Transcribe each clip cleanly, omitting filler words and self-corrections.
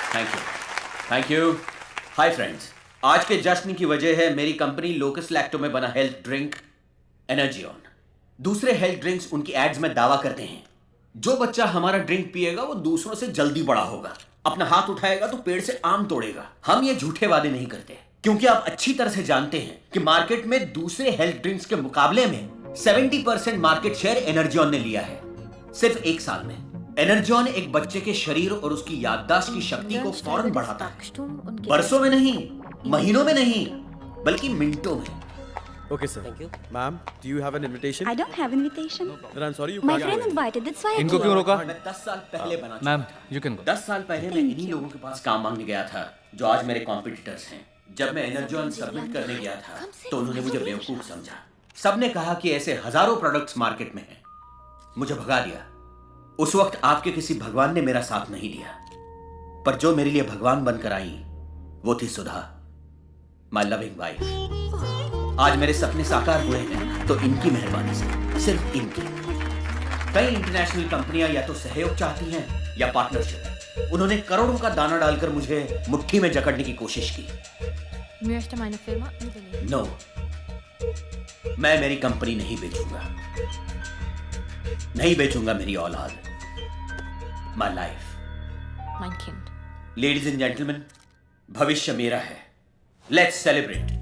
Thank you, thank you. Hi friends, आज के जश्न की वजह है मेरी कंपनी लोकस लैक्टो में बना हेल्थ ड्रिंक एनर्जी ऑन। दूसरे हेल्थ ड्रिंक्स उनकी एड्स में दावा करते हैं जो बच्चा हमारा ड्रिंक पिएगा वो दूसरों से जल्दी बड़ा होगा, अपना हाथ उठाएगा तो पेड़ से आम तोड़ेगा। हम ये झूठे वादे नहीं करते क्योंकि आप अच्छी तरह से जानते हैं कि मार्केट में दूसरे हेल्थ ड्रिंक्स के मुकाबले में 70% मार्केट शेयर एनर्जी ऑन ने लिया है सिर्फ 1 साल में। एनर्जी ऑन एक बच्चे के शरीर और उसकी याददाश्त की शक्ति को फौरन बढ़ाता है, बरसों में नहीं, महीनों में नहीं, बल्कि मिनटों में। Okay, sir. Thank you. Ma'am, do you have an invitation? I don't have invitation. Then I'm sorry you My can't friend go in. invited, that's why I इनको came. क्यों रोका? मैं 10 साल पहले बना चुका मैम था। You can go. 10 साल पहले मैं इन्हीं लोगों के पास काम मांगने गया था जो आज मेरे कॉम्पिटिटर्स हैं। जब मैं एनर्जी ऑन सबमिट करने गया था तो उन्होंने मुझे बेवकूफ समझा। सबने कहा कि ऐसे हजारों प्रोडक्ट्स मार्केट में हैं। मुझे भगा दिया। उस वक्त आपके किसी भगवान ने मेरा साथ नहीं दिया, पर जो मेरे लिए भगवान बनकर आई वो थी सुधा, माय लविंग वाइफ। आज मेरे सपने साकार हुए हैं तो इनकी मेहरबानी से, सिर्फ इनकी। कई इंटरनेशनल कंपनियां या तो सहयोग चाहती हैं या पार्टनरशिप। उन्होंने करोड़ों का दाना डालकर मुझे मुट्ठी में जकड़ने की कोशिश की। Möchte meine Firma übernehmen? No, मैं मेरी कंपनी नहीं बेचूंगा, नहीं बेचूंगा मेरी औलाद, my life. Mein Kind. Ladies and gentleman, भविष्य मेरा है। Let's celebrate.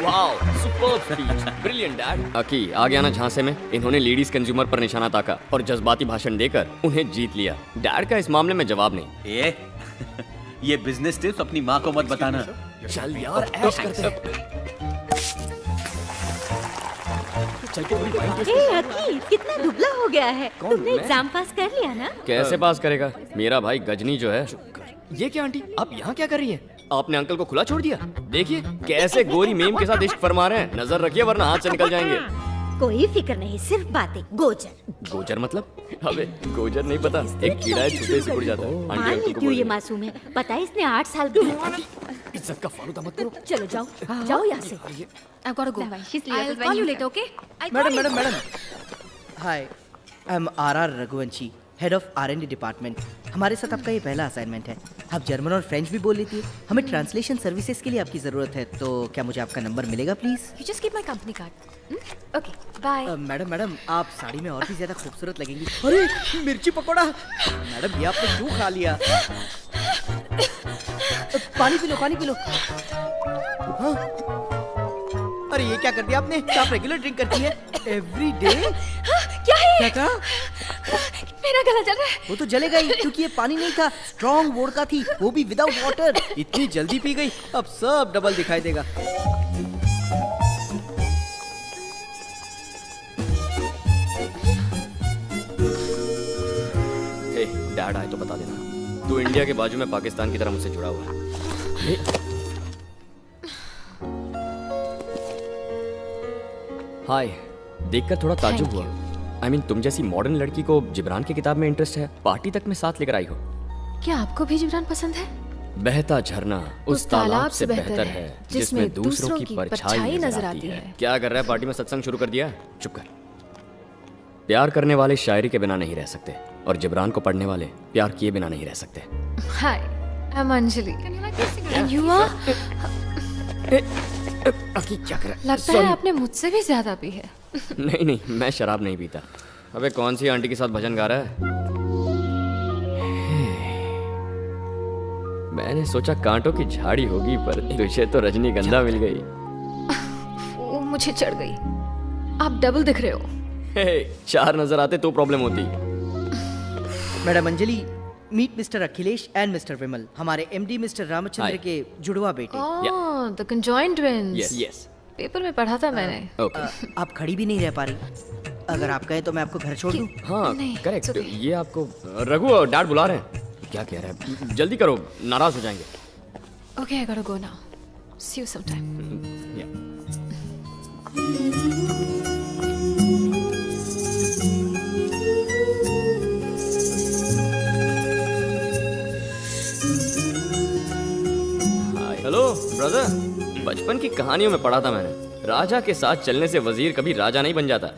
Wow, superb speech, brilliant dad. Akki आ गया ना झांसे में। इन्होंने लेडीज कंज्यूमर पर निशाना ताका और जज्बाती भाषण देकर उन्हें जीत लिया। डैड का इस मामले में जवाब नहीं। ये बिजनेस टिप्स अपनी माँ को मत बताना। चल यार, ऐश करते हैं। चल के थोड़ी वाइन टेस्ट Hey, अकी, कितना दुबला हो गया है। कौन, तुमने मैं? एग्जाम पास कर लिया ना? कैसे पास करेगा? मेरा भाई गजनी जो है। ये क्या आंटी, आप यहाँ क्या कर रही हैं? आपने अंकल को खुला छोड़ दिया? देखिए कैसे गोरी मेम के साथ इश्क फरमा रहे हैं। नजर रखिए वरना हाथ से निकल जाएंगे। कोई फिक्र नहीं, सिर्फ बातें। गोचर। गोजर मतलब? अबे गोजर नहीं पता, एक कीड़ा है छूते से उड़ जाता है। आंटी मान अंकल को लेती हूँ बोल ये दो। मासूम है। पता है इसने 8 साल इज्जत का फालूदा मत करो। चलो जाओ, जाओ यहाँ से। I've got to go. I'll when call you you later, okay? Madam hi, I am R Raghuvanshi, head of R&D department. हमारे साथ आपका ये पहला असाइनमेंट है। आप जर्मन और फ्रेंच भी बोल लेती है। हमें ट्रांसलेशन सर्विसेज के लिए आपकी ज़रूरत है, तो क्या मुझे आपका नंबर मिलेगा please? You just keep my company card. Okay, bye. Madam आप साड़ी में और भी ज़्यादा खूबसूरत लगेंगी। अरे मिर्ची पकौड़ा! मैडम ये आपने क्यों खा लिया? पानी पी लो, पानी पी लो। हाँ? अरे ये क्या कर दिया आपने? क्या आप रेगुलर ड्रिंक करती है? Every day? क्या है? क्या कहा? मेरा गला जल रहा है। वो तो जलेगा ही क्योंकि ये पानी नहीं था, स्ट्रॉन्ग वोडका थी, वो भी विदाउट वाटर। इतनी जल्दी पी गई, अब सब डबल दिखाई देगा। हे, डैड आए तो बता देना। तू इंडिया के बाजू में पाकिस्तान की तरह मुझसे जुड़ा हुआ है। हाय, देखकर थोड़ा ताज्जुब Thank हुआ। I mean, तुम जैसी मॉडर्न लड़की को जिब्रान की किताब में इंटरेस्ट है, पार्टी तक में साथ लेकर आई हो। क्या आपको भी जिब्रान पसंद है? बहता झरना उस तालाब से बेहतर है जिसमें दूसरों की परछाई नजर आती है। क्या कर रहा है? पार्टी में सत्संग शुरू कर दिया? चुप कर। प्यार करने वाले शायरी के बिना नहीं रह सकते और जिब्रान को पढ़ने वाले प्यार किए बिना नहीं रह सकते। Hi, I'm Anjali. And you are? अकी क्या कर रहा है? लगता है आपने मुझसे भी ज्यादा पी है। नहीं नहीं, मैं शराब नहीं पीता। अबे कौन सी आंटी के साथ भजन गा रहा है? मैंने सोचा कांटों की झाड़ी होगी, पर तुझे तो रजनीगंधा मिल गई। वो मुझे चढ़ गई। आप डबल दिख रहे हो। हे, 4 नजर आते तो प्रॉब्लम होती। Madam Anjali, meet mister Akhilesh and mister Vimal, हमारे MD मिस्टर रामचंद्र Hi. के जुड़वा बेटे। Oh, the conjoined twins. Yes yes. Paper में पढ़ा था मैंने। ओके। आप खड़ी भी नहीं रह पा रही। अगर आप कहें तो मैं आपको घर छोड़ दूं। हाँ नहीं, करेक्ट। it's okay. ये आपको रघु और डैड बुला रहे हैं। क्या कह रहा है? जल्दी करो, नाराज हो जाएंगे। Okay, I gotta go now. See you sometime. Yeah. Hello brother, बचपन की कहानियों में पढ़ा था मैंने, राजा के साथ चलने से वजीर कभी राजा नहीं बन जाता।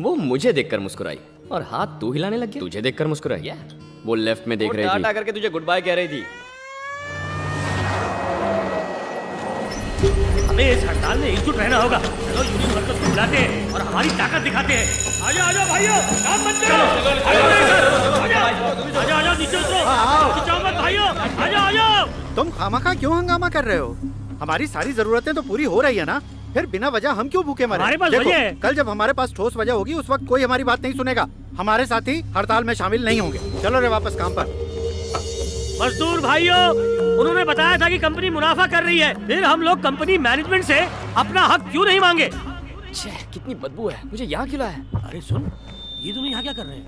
वो मुझे देखकर मुस्कुराई और हाथ तू हिलाने लग गया। तुझे देखकर मुस्कुराई? वो लेफ्ट में देख रही थी, टाटा करके तुझे गुड बाय कह रही थी। हमें इस हड़ताल में एकजुट रहना होगा। चलो यूनियन वर्कर्स को बुलाते हैं और हमारी ताकत दिखाते हैं। आजा आजा भाइयों, काम मत करो। आजा आजा नीचे उतरो। खिंचाओ मत भाइयों, आजा आजा। तुम खामखा क्यों हंगामा कर रहे हो? हमारी सारी जरूरतें तो पूरी हो रही है ना, फिर बिना वजह हम क्यों भूखे मरे? हमारे पास देखो, वजह है। कल जब हमारे पास ठोस वजह होगी उस वक्त कोई हमारी बात नहीं सुनेगा। हमारे साथी हड़ताल में शामिल नहीं होंगे। चलो रे वापस काम पर। मजदूर भाइयों, उन्होंने बताया था कि कंपनी मुनाफा कर रही है, फिर हम लोग कंपनी मैनेजमेंट से अपना हक क्यों नहीं मांगे? छे, कितनी बदबू है, मुझे यहाँ क्यों लाया है? अरे सुन, ये दोनों यहाँ क्या कर रहे हैं?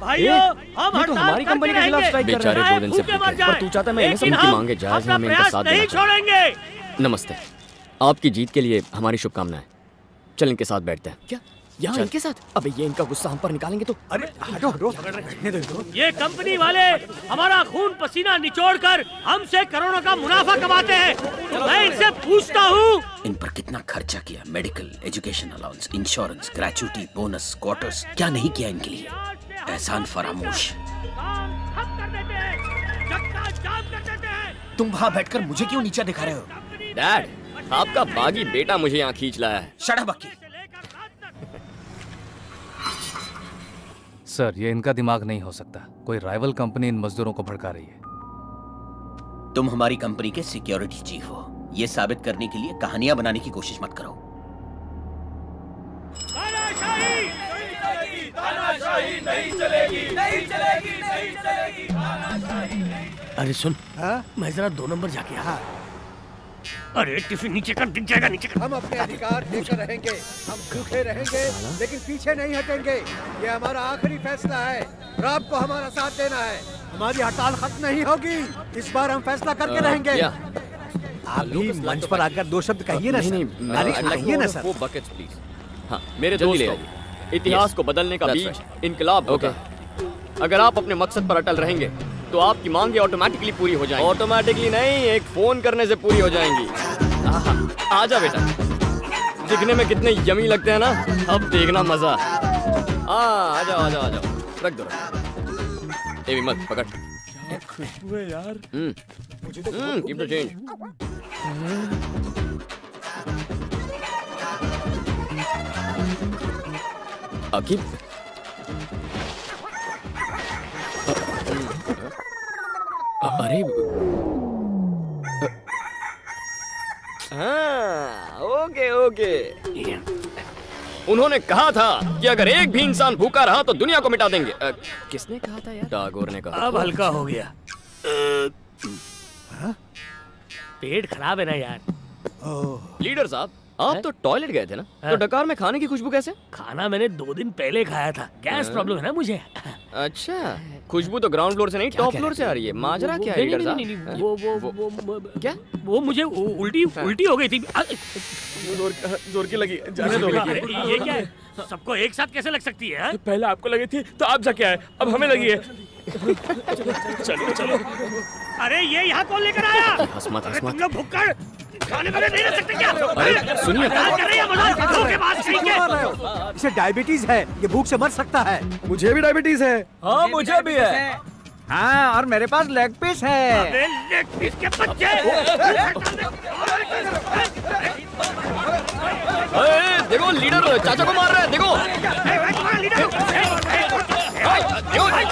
भाइयों, हम ये तो हमारी कंपनी के खिलाफ स्ट्राइक कर रहे हैं। 2 दिन से भूखे, पर तू चाहता है मैं इन्हें सबकी मांगे जायज, हमें इनका साथ नहीं देना चाहिए। छोड़ेंगे। नमस्ते, आपकी जीत के लिए हमारी शुभकामनाएं। चल इनके साथ बैठते हैं। क्या यहाँ इनके साथ? अबे ये इनका गुस्सा हम पर निकालेंगे तो। अरे हटो हटो। ये कंपनी वाले हमारा खून पसीना निचोड़कर हमसे करोड़ों का मुनाफा कमाते हैं। मैं इनसे पूछता हूँ, इन पर कितना खर्चा किया? Medical, education allowance, insurance, gratuity, bonus, quarters, क्या नहीं किया इनके लिए? एहसान फरामोश। काम ठप कर देते हैं, चक्का जाम कर देते हैं। तुम वहाँ बैठकर मुझे क्यों नीचा दिखा रहे हो? डैड, आपका बागी बेटा मुझे यहाँ खींच लाया है। शट अप बक्की। सर, ये इनका दिमाग नहीं हो सकता। कोई राइवल कंपनी इन मजदूरों को भड़का रही है। तुम हमारी कंपनी के सिक्योरिटी चीफ हो, ये साबित करने के लिए कहानियां बनाने की कोशिश मत करो। अरे सुन, मैं जरा 2 नंबर जाके आ। अरे टिफिन नीचे कर, दिख जाएगा नीचे कर। हम अपने अधिकार देकर रहेंगे, हम भूखे रहेंगे लेकिन पीछे नहीं हटेंगे। ये हमारा आखिरी फैसला है। रात को हमारा साथ देना है। हमारी हड़ताल खत्म नहीं होगी। इस बार हम फैसला करके रहेंगे। आप भी मंच पर आकर 2 शब्द कहिए ना। नहीं, कहिए ना सर। वो बकेट्स प्लीज। हाँ, मेरे दोस्तों, इतिहास को बदलने का बीज इनकलाब होगा। अगर आप अपने मकसद पर अटल रहेंगे तो आपकी मांगे ऑटोमेटिकली पूरी हो जाएंगी। ऑटोमेटिकली नहीं, एक फोन करने से पूरी हो जाएंगी। आजा बेटा, दिखने में कितने यमी लगते हैं ना, अब देखना मजा। आ जाओ आ जाओ आ जाओ, रख दो। ए विमल पकड़। खुशबू है यार। Keep the change. अकीब, अरे हाँ, ओके ओके। उन्होंने कहा था कि अगर एक भी इंसान भूखा रहा तो दुनिया को मिटा देंगे। किसने कहा था यार? टैगोर ने कहा। अब हल्का हो गया। पेट खराब है ना यार। लीडर साहब, आप तो टॉयलेट गए थे ना, तो डकार में खाने की खुशबू कैसे? खाना मैंने 2 दिन पहले खाया था, गैस प्रॉब्लम है ना मुझे। अच्छा, खुशबू तो ग्राउंड फ्लोर से नहीं, टॉप फ्लोर से आ रही है। माजरा क्या है लीडर साहब? नहीं, वो क्या? वो मुझे उल्टी हो गई थी। जोर की लगी, जाने दो। ये क्या है? सबको एक साथ कैसे लग सकती है? पहले आपको लगी थी तो आप जाके आए, अब हमें लगी है। चलो चलो। अरे ये यहाँ कौन लेकर आया? हसमत अरे तुम लोग भुक्कड़ खाने में नहीं रह सकते क्या? अरे सुनिए, क्या कर रही है मजाक? धोखेबाज कहीं के। इसे डायबिटीज है, ये भूख से मर सकता है। मुझे भी डायबिटीज है। हाँ मुझे भी है। हाँ, और मेरे पास लेग पीस है। अबे लेग पीस के बच्चे। देखो लीडर चाचा को मार रहा है। देखो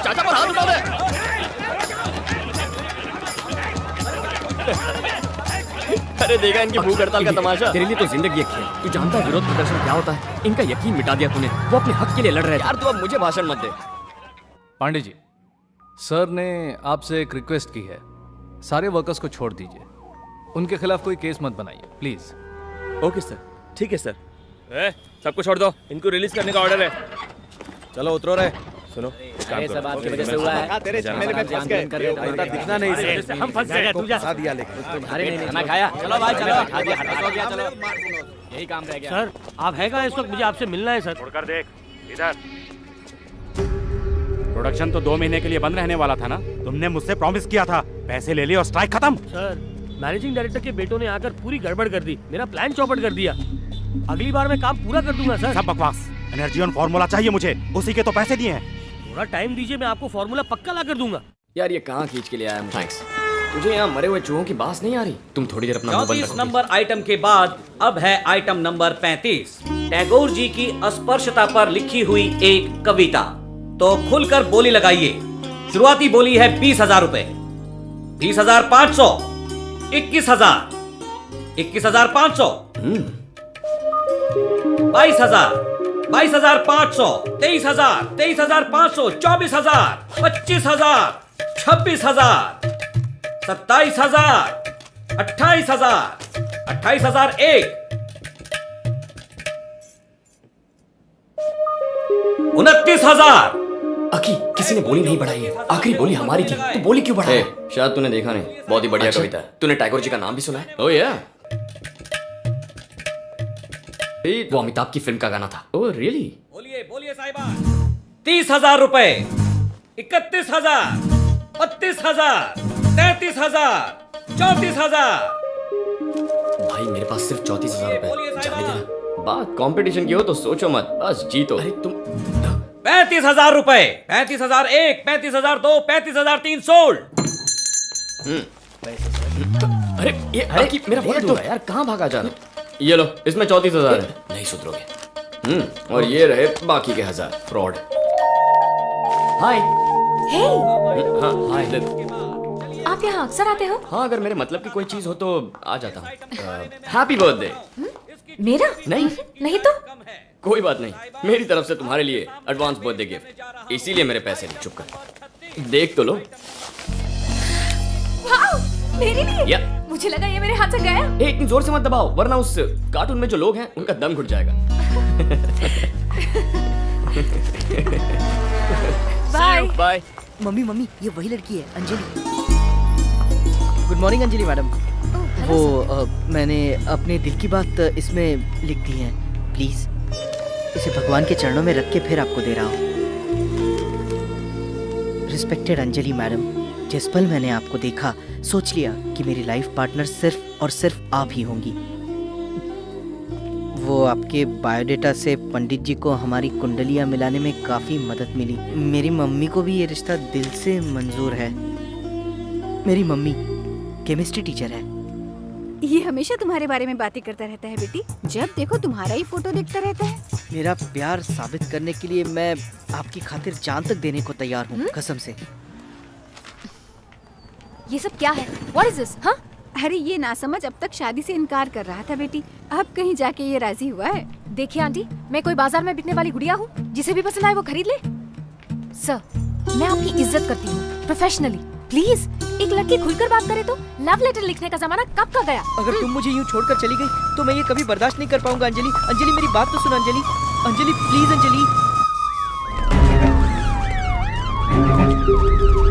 चाचा पर हाथ उठा दे। अरे देखा इनकी भूख हड़ताल का तमाशा। तेरे लिए तो जिंदगी एक खेल। तू जानता है विरोध प्रदर्शन क्या होता है? इनका यकीन मिटा दिया तूने। वो अपने हक के लिए लड़ रहे थे। यार तू अब मुझे भाषण मत दे। पांडे जी, सर ने आपसे एक रिक्वेस्ट की है, सारे वर्कर्स को छोड़ दीजिए। उनके खिलाफ कोई केस मत बनाइए प्लीज। ओके सर, ठीक है सर। सबको छोड़ दो, इनको रिलीज करने का ऑर्डर है। चलो उतरो रे। सुनो, सब आपकी वजह से हुआ है। तेरे झमेले में फंस गए। दिखना नहीं से। हम फंस गए। तू जा। फंसा दिया लेकिन। अरे नहीं, खाना खाया। चलो भाई चलो। हो गया चलो। यही काम रह गया। सर आप है कहाँ इस वक्त? मुझे आपसे मिलना है सर। छोड़कर देख इधर। प्रोडक्शन तो 2 महीने के लिए बंद रहने वाला था ना? तुमने मुझसे प्रॉमिस किया था, पैसे ले लिए और स्ट्राइक खत्म। सर मैनेजिंग डायरेक्टर के बेटों ने आकर पूरी गड़बड़ कर दी, मेरा प्लान चौपट कर दिया। अगली बार मैं काम पूरा कर दूंगा सर। सब बकवास। एनर्जी ऑन फॉर्मूला चाहिए मुझे, उसी के तो पैसे दिए हैं। थोड़ा टाइम दीजिए, मैं आपको फॉर्मूला पक्का ला कर दूंगा। यार ये कहाँ खींच के ले आया मुझे? थैंक्स। तुझे यहाँ मरे हुए चूहों की बास नहीं आ रही? तुम थोड़ी देर अपना मुंह बंद 34 रखो। नंबर आइटम के बाद अब है आइटम नंबर 35। टैगोर जी की अस्पर्शता पर लिखी हुई एक कविता। तो खुलकर बोली लगाइए। शुरुआती बोली है 20,000 रुपए, 20,500, 21,000, 21,500, 22,000, 22,500, 23,000, 23,500, 24,000, 25,000, 26,000, 27,000, 28,000, 28,001, 29,000। अकी, किसी ने बोली नहीं बढ़ाई है। आखिरी बोली हमारी थी, तो बोली क्यों बढ़ाई? शायद तूने देखा नहीं, बहुत ही बढ़िया कविता है। तूने टैगोर जी का नाम भी सुना है? ओह या, वो अमिताभ की फिल्म का गाना था। Oh really? बोलिए बोलिए साहिबा। 30,000 रुपए, 31,000, 32,000, 33,000, 34,000। भाई मेरे पास सिर्फ 34,000 रुपए, जाने देना। बात कंपटीशन की हो तो सोचो मत, बस जीतो। अरे तुम 35,000 रुपए, 35,001, 35,002, 35,003 सोल्ड। अरे ये अरे मेरा वॉलेट तो यार, कहाँ भागा जा रहा? ये लो, इसमें 34,000 है। नहीं सुधरोगे। और ये रहे बाकी के 1,000। फ्रॉड। हाय। हाँ हाय। आप यहाँ अक्सर आते हो? हाँ, अगर मेरे मतलब की कोई चीज हो तो आ जाता हूँ। Happy birthday. मेरा? नहीं नहीं तो? कोई बात नहीं, मेरी तरफ से तुम्हारे लिए एडवांस बर्थडे गिफ्ट। इसीलिए मेरे पैसे नहीं। चुप कर, देख तो लो। वाओ, मेरे लिए? या। मुझे लगा ये मेरे हाथ से गया। इतनी जोर से मत दबाओ, वरना उस कार्टून में जो लोग हैं उनका दम घुट जाएगा। Bye bye. मम्मी मम्मी, ये वही लड़की है, Anjali. Good morning Anjali madam. वो मैंने अपने दिल की बात इसमें लिख दी है। प्लीज इसे भगवान के चरणों में रख के फिर आपको दे रहा हूँ। रिस्पेक्टेड अंजलि मैडम, जिस पल मैंने आपको देखा सोच लिया कि मेरी लाइफ पार्टनर सिर्फ और सिर्फ आप ही होंगी। वो आपके बायोडेटा से पंडित जी को हमारी कुंडलियाँ मिलाने में काफ़ी मदद मिली। मेरी मम्मी को भी ये रिश्ता दिल से मंजूर है। मेरी मम्मी केमिस्ट्री टीचर है। ये हमेशा तुम्हारे बारे में बातें करता रहता है बेटी। जब देखो तुम्हारा ही फोटो देखता रहता है। मेरा प्यार साबित करने के लिए मैं आपकी खातिर जान तक देने को तैयार हूँ, कसम से। ये सब क्या है? What is this? हाँ? अरे ये ना समझ अब तक शादी से इनकार कर रहा था बेटी, अब कहीं जाके ये राजी हुआ है। देखिए आंटी, मैं कोई बाजार में बिकने वाली गुड़िया हूँ जिसे भी पसंद आए वो खरीद ले। सर, मैं आपकी इज्जत करती हूँ प्रोफेशनली। प्लीज एक लड़की खुलकर बात करे तो। लव लेटर लिखने का जमाना कब का गया? अगर तुम मुझे यूं छोड़कर चली गई तो मैं ये कभी बर्दाश्त नहीं कर पाऊंगा। अंजलि अंजलि मेरी बात तो सुन अंजलि। अंजलि प्लीज अंजलि।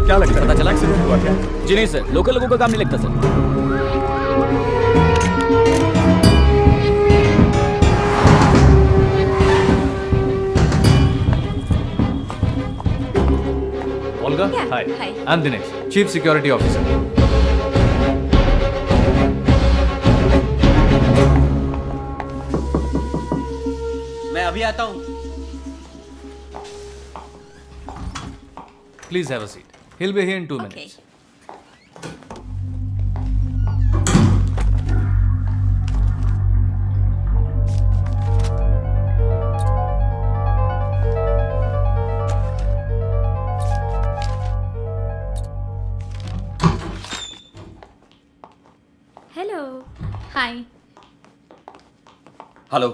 क्या लगता है, पता चला एक्सीडेंट हुआ क्या? जी नहीं सर, लोकल लोगों का काम नहीं लगता sir. Olga, hi. Hi. I'm Dinesh, Chief Security Officer. मैं अभी आता हूँ। Please have a seat. He'll be here in 2 minutes. Hello. Hi. Hello.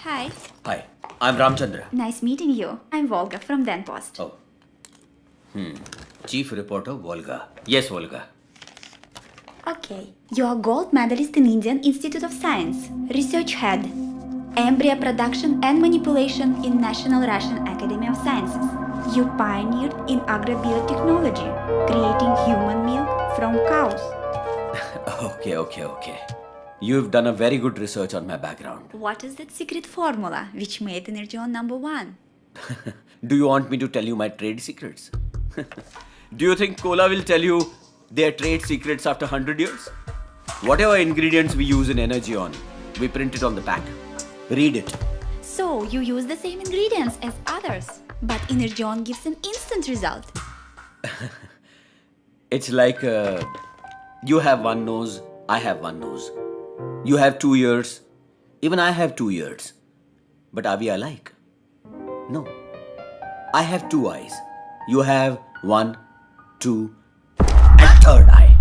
Hi. Hi, I'm Ramchandra. Nice meeting you. I'm Volga from Dan Post. Oh. Chief Reporter Volga. Yes, Volga. Okay. You are gold medalist in Indian Institute of Science, research head, embryo production and manipulation in National Russian Academy of Sciences. You pioneered in agrobiotechnology, creating human milk from cows. Okay. You've done a very good research on my background. What is that secret formula which made Energeon #1? Do you want me to tell you my trade secrets? Do you think Cola will tell you their trade secrets after 100 years? Whatever ingredients we use in Energeon, we print it on the pack. Read it. So, you use the same ingredients as others, but Energeon gives an instant result. It's like you have one nose, I have one nose. You have 2 ears, even I have 2 ears. But are we alike? No. I have 2 eyes. You have 1, 2, and 3rd eye.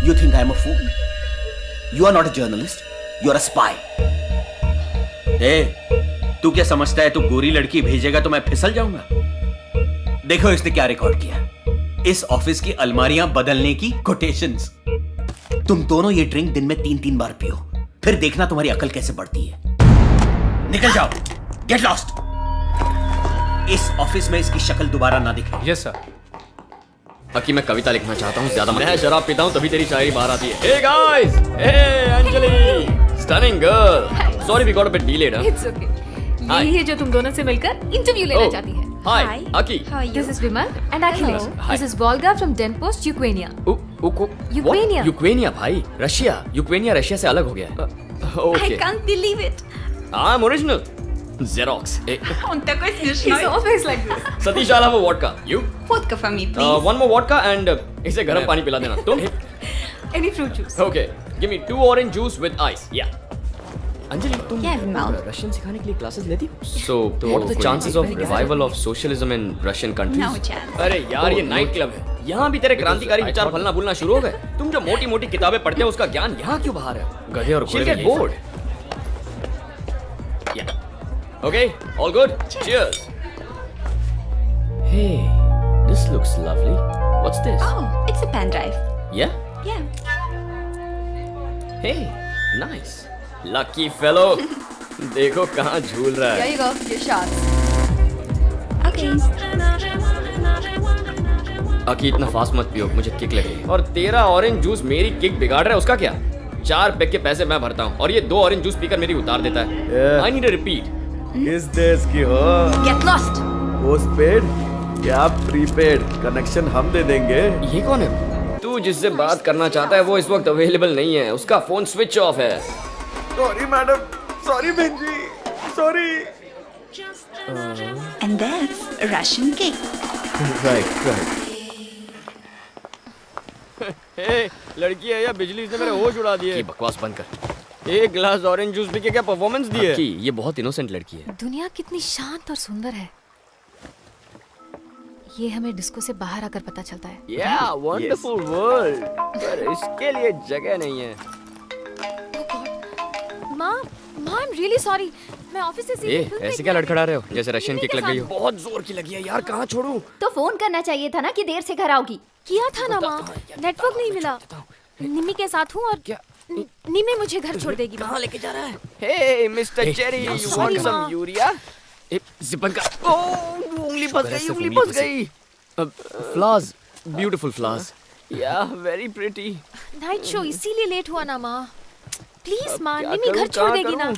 You think I'm a fool? You are not a journalist. You are a spy. तू क्या समझता है? तू गोरी लड़की भेजेगा तो मैं फिसल जाऊंगा? देखो इसने क्या रिकॉर्ड किया। इस ऑफिस की अलमारियां बदलने की कोटेशंस। तुम दोनों ये ड्रिंक दिन में 3-3 बार पियो, फिर देखना तुम्हारी अकल कैसे बढ़ती है। निकल जाओ। Get lost. इस ऑफिस में इसकी शक्ल दोबारा ना दिखे। Yes sir. अकी मैं कविता लिखना चाहता हूँ, ज्यादा मैं शराब पीता हूँ तभी तेरी शायरी बाहर आती है। Hey guys, hey Anjali, stunning girl. Sorry we got a bit delayed. It's okay. यही है जो तुम दोनों से मिलकर इंटरव्यू लेना चाहती है। हाय अकी। This is Vimal and Akhilesh. This is Volga from Denpost, Ukraine. Ukraine. यूक्रेनिया भाई, रशिया। यूक्रेनिया रशिया से अलग हो गया है। I can't believe it. I'm original. Xerox. Он такой смешной. He's always like this. Satish, I'll have a vodka. You? Vodka for me, please. One more vodka and इसे गर्म पानी पिला देना। तुम? Any fruit juice. Okay. Give me 2 orange juice with ice. Yeah. Anjali, तुम Russian सिखाने के लिए क्लासेस लेती हो? So, what are the chances of revival of socialism in Russian countries? No chance. अरे यार, ये नाइट क्लब है। यहाँ भी तेरे क्रांतिकारी विचार फलना फूलना शुरू हो गए। तुम जो मोटी मोटी किताबें पढ़ते हो उसका ज्ञान यहाँ क्यों बाहर है? गधे और घोड़े में board. Yeah. Okay, all good. Cheers. Hey, this looks lovely. What's this? Oh, it's a pen drive. Yeah? Yeah. Hey, nice. Lucky fellow. देखो कहाँ झूल रहा है। Here you go, your shots. Okay. अकी इतना फास्ट मत पियो, मुझे किक लगेगी। और तेरा ऑरेंज जूस मेरी किक बिगाड़ रहा है, उसका क्या? 4 पैक के पैसे मैं भरता हूँ और ये 2 ऑरेंज जूस पीकर मेरी उतार देता है। I need a repeat. किस देश की हो? Get lost. पोस्टपेड या प्रीपेड? कनेक्शन हम दे देंगे। ये कौन है? तू जिससे बात करना चाहता है वो इस वक्त अवेलेबल नहीं है, उसका फोन स्विच ऑफ है। सॉरी मैडम, सॉरी बहन जी, sorry. And that's Russian cake. Right. Hey, लड़की है या बिजली? इसने मेरे होश उड़ा दिए। बकवास बंद कर। 1 गिलास ऑरेंज जूस पी के क्या परफॉर्मेंस दी है? ये बहुत इनोसेंट लड़की है। दुनिया कितनी शांत और सुंदर है, ये हमें डिस्को से बाहर आकर पता चलता है। Yeah, wonderful world. पर इसके लिए जगह नहीं है। माँ, I'm really sorry. मैं ऑफिस से सीधे ऐसे क्या लड़खड़ा रहे हो जैसे रशियन किक लग गई हो? बहुत जोर की लगी है यार, कहाँ छोड़ूं? तो फोन करना चाहिए था ना कि देर से घर आओगी। किया था ना माँ, नेटवर्क नहीं मिला। निम्मी के साथ हूँ और निम्मी मुझे घर छोड़ देगी। कहाँ लेके जा रहा है? Hey, Mr. Cherry, you want some urea? जिपन का उंगली फंस गई। Flowers, beautiful flowers. Yeah, very pretty. Night show इसीलिए लेट हुआ ना माँ। प्लीज माँ, निम्मी घर छोड़ देगी ना।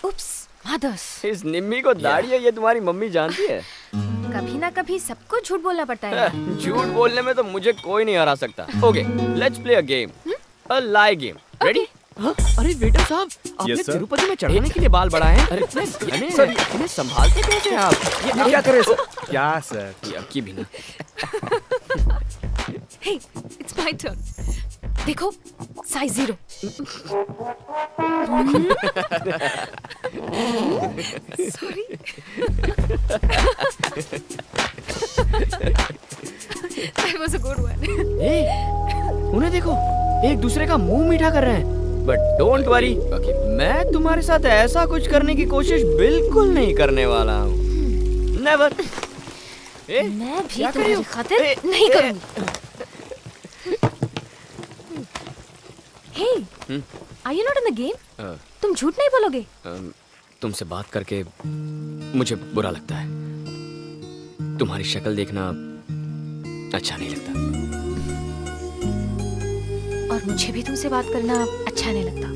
उप्स, मदर्स। इस निम्मी को दाढ़ी है, ये तुम्हारी मम्मी जानती है। कभी ना कभी सबको झूठ बोलना पड़ता है। झूठ बोलने में तो मुझे कोई नहीं हरा सकता। Okay, let's play a game, a lie game. Ready? अरे वेटर साहब, आपने तिरुपति में चढ़ाने के लिए बाल बढ़ाए हैं। अरे सर, इन्हें संभालते कैसे हैं आप? ये क्या करें सर? क्या सर? ये अक्की भी ना। Hey, it's my turn. देखो, size 0. Sorry. That was a good one. उन्हें देखो, एक दूसरे का मुंह मीठा कर रहे हैं। बट डोंट वरी, मैं तुम्हारे साथ ऐसा कुछ करने की कोशिश बिल्कुल नहीं करने वाला हूँ। नेवर। मैं भी तुम्हारी खातिर नहीं करूँगी। Hey, are you not in the game? तुम झूठ नहीं बोलोगे? तुमसे बात करके मुझे बुरा लगता है। तुम्हारी शक्ल देखना अच्छा नहीं लगता। और मुझे भी तुमसे बात करना अच्छा नहीं लगता।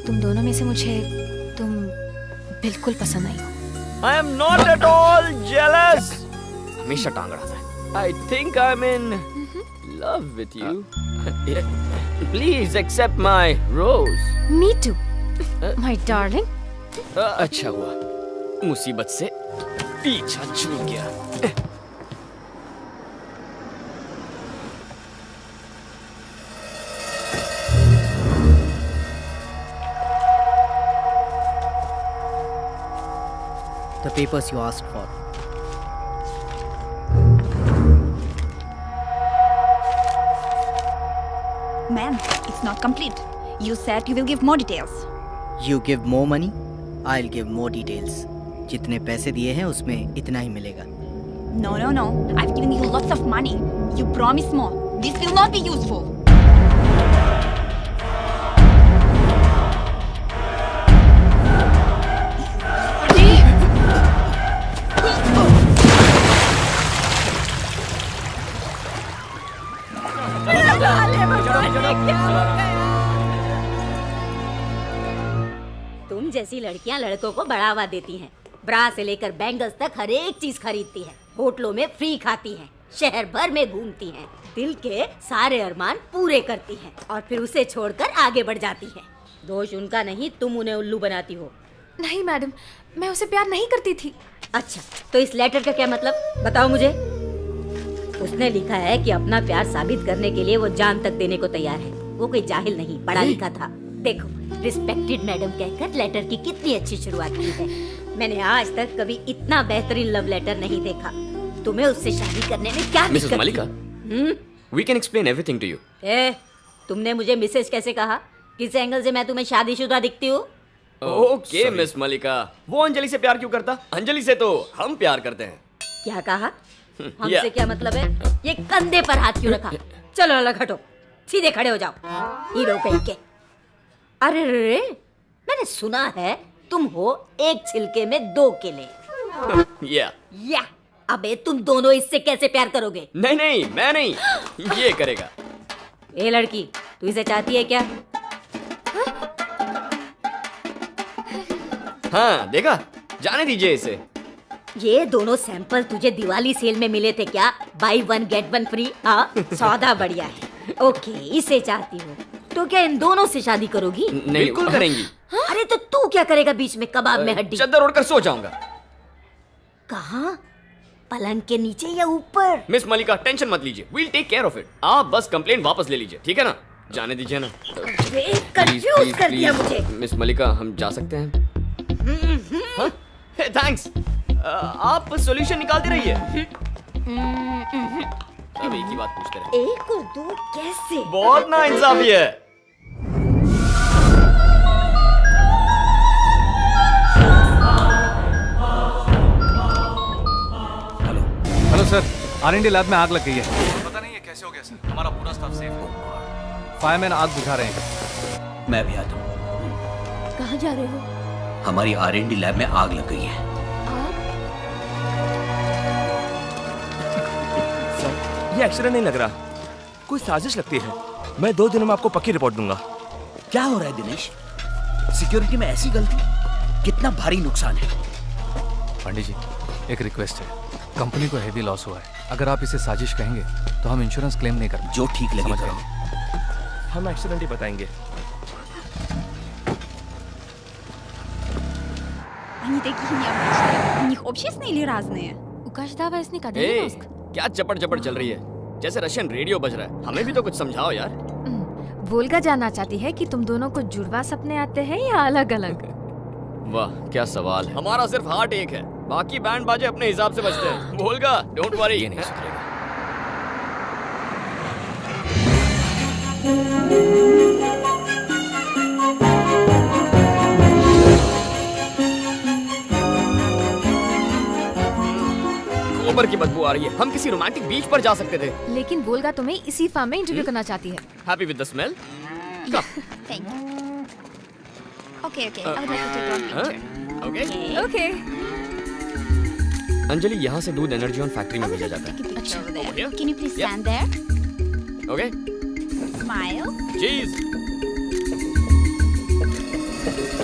तुम दोनों में से मुझे तुम बिल्कुल पसंद नहीं हो। I am not at all jealous. हमेशा टांग अड़ाता है। I think I'm in love with you. Please accept my rose. Me too. My darling, अच्छा हुआ मुसीबत से पीछा छूट गया। The papers you asked for. Ma'am, it's not complete. You said you will give more details. You give more money, I'll give more details. जितने पैसे दिए हैं उसमें इतना ही मिलेगा। No, no, no. I've given you lots of money. You promise more. This will not be useful. तुम जैसी लड़कियां लड़कों को बढ़ावा देती हैं। ब्रा से लेकर बैंगल्स तक हर एक चीज खरीदती हैं, होटलों में फ्री खाती हैं, शहर भर में घूमती हैं, दिल के सारे अरमान पूरे करती हैं और फिर उसे छोड़कर आगे बढ़ जाती हैं। दोष उनका नहीं, तुम उन्हें उल्लू बनाती हो। नहीं मैडम, मैं उसे प्यार नहीं करती थी। अच्छा, तो इस लेटर का क्या मतलब, बताओ मुझे। उसने लिखा है कि अपना प्यार साबित करने के लिए वो जान तक देने को तैयार है। वो कोई जाहिल नहीं, पढ़ा लिखा था। देखो, रिस्पेक्टेड मैडम कहकर लेटर की कितनी अच्छी शुरुआत की है। मैंने आज तक कभी इतना बेहतरीन लव लेटर नहीं देखा। तुम्हें उससे शादी करने में क्या मिसेस दिक्कत Malika, we can explain everything to you. तुमने मुझे मिसेज कैसे कहा? किस एंगल से मैं तुम्हें शादीशुदा दिखती हूँ? ओके मिस मलिका, वो अंजलि से प्यार क्यों करता? अंजलि से तो हम प्यार करते हैं। क्या कहा? हमसे क्या मतलब है? ये कंधे पर हाथ क्यों रखा? चलो अलग हटो, सीधे खड़े हो जाओ। हीरो कहीं के। अरे रे, मैंने सुना है तुम हो एक छिलके में दो केले। या अबे तुम दोनों इससे कैसे प्यार करोगे? नहीं नहीं, मैं नहीं, ये करेगा। ए लड़की, तू इसे चाहती है क्या? हाँ देखा, जाने दीजिए इसे। ये दोनों सैंपल तुझे दिवाली सेल में मिले थे क्या? Buy 1 get 1 free. हाँ, सौदा बढ़िया है। ओके, इसे चाहती हो तो क्या इन दोनों से शादी करोगी? नहीं, बिल्कुल करेंगी। अरे तो तू क्या करेगा बीच में कबाब में हड्डी? चद्दर ओढ़कर सो जाऊंगा। कहाँ? पलंग के नीचे या ऊपर? मिस मलिका, टेंशन मत लीजिए, we'll take care of it। आप बस कंप्लेन वापस ले लीजिए, ठीक है ना? जाने दीजिए ना। कंफ्यूज कर दिया मुझे। मिस मलिका, हम जा सकते हैं? हाँ? थैंक्स। आप सॉल्यूशन निकालती रहिए। सब एक ही बात पूछते रहे। एक और दो कैसे? बहुत नाइंसाफी है। हेलो सर, R&D लैब में आग लग गई है। पता नहीं है कैसे हो गया सर। हमारा पूरा स्टाफ सेफ हो। फायरमैन आग बुझा रहे हैं। मैं भी आता हूँ। कहाँ जा रहे हो? हमारी R&D लैब में आग लग गई है। ये एक्सीडेंट नहीं लग रहा, कोई साजिश लगती है। मैं 2 दिनों में आपको पक्की रिपोर्ट दूंगा। क्या हो रहा है दिनेश? सिक्योरिटी में ऐसी गलती, कितना भारी नुकसान है। पंडित जी, एक रिक्वेस्ट है। कंपनी को हेवी लॉस हुआ है। अगर आप इसे साजिश कहेंगे तो हम इंश्योरेंस क्लेम नहीं कर पाएंगे। जो ठीक लगे करो। हम एक्सीडेंट ही बताएंगे। Они такие необычные. У них общественные или разные? У каждого из них один мозг. क्या चपड़ चपड़ चल रही है? जैसे रशियन रेडियो बज रहा है। हमें भी तो कुछ समझाओ यार। वोल्गा जानना चाहती है कि तुम दोनों को जुड़वा सपने आते हैं या अलग अलग? वाह क्या सवाल है। हमारा सिर्फ हार्ट एक है, बाकी बैंड बाजे अपने हिसाब से बजते हैं। Volga, don't worry. ये नहीं सुधरेगा। गोबर की बदबू आ रही है। हम किसी रोमांटिक बीच पर जा सकते थे। लेकिन वोल्गा तुम्हें इसी फार्म में इंटरव्यू करना चाहती है। Happy with the smell? Thank you. Okay, okay. I would like to take one picture. Okay okay. Anjali, यहाँ से दूध एनर्जी ऑन फैक्ट्री में भेजा जाता है। Take a picture over there. Can you please stand there? Okay, Smile. चीज।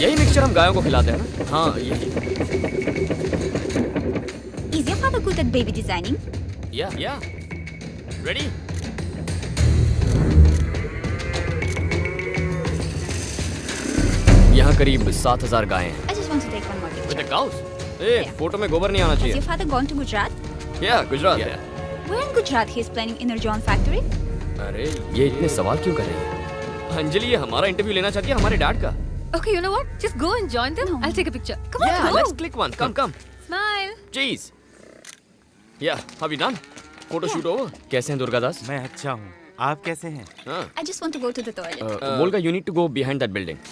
यही mixture हम गायों को खिलाते हैं ना? हाँ यही। Is your father good at baby designing? या रेडी? यहाँ करीब 7,000 गायें हैं। I just want to take one more picture. With the cows? A, photo में गोबर नहीं आना Has your चाहिए। father gone to Gujarat? Yeah, Gujarat है। Where in Gujarat he is planning Energy on factory? अरे ये इतने सवाल क्यों कर रही है? अंजलि ये हमारा इंटरव्यू लेना चाहती है हमारे डैड का। Okay, you know what? Just go and join them. I'll take a picture. Come on, Yeah, go. let's click one. Come. Smile. Cheese. Yeah, have you done? Photo shoot over. कैसे हैं दुर्गादास? मैं अच्छा हूँ। आप कैसे हैं? हाँ। I just want to go to the toilet. Volga, you need to go behind that building.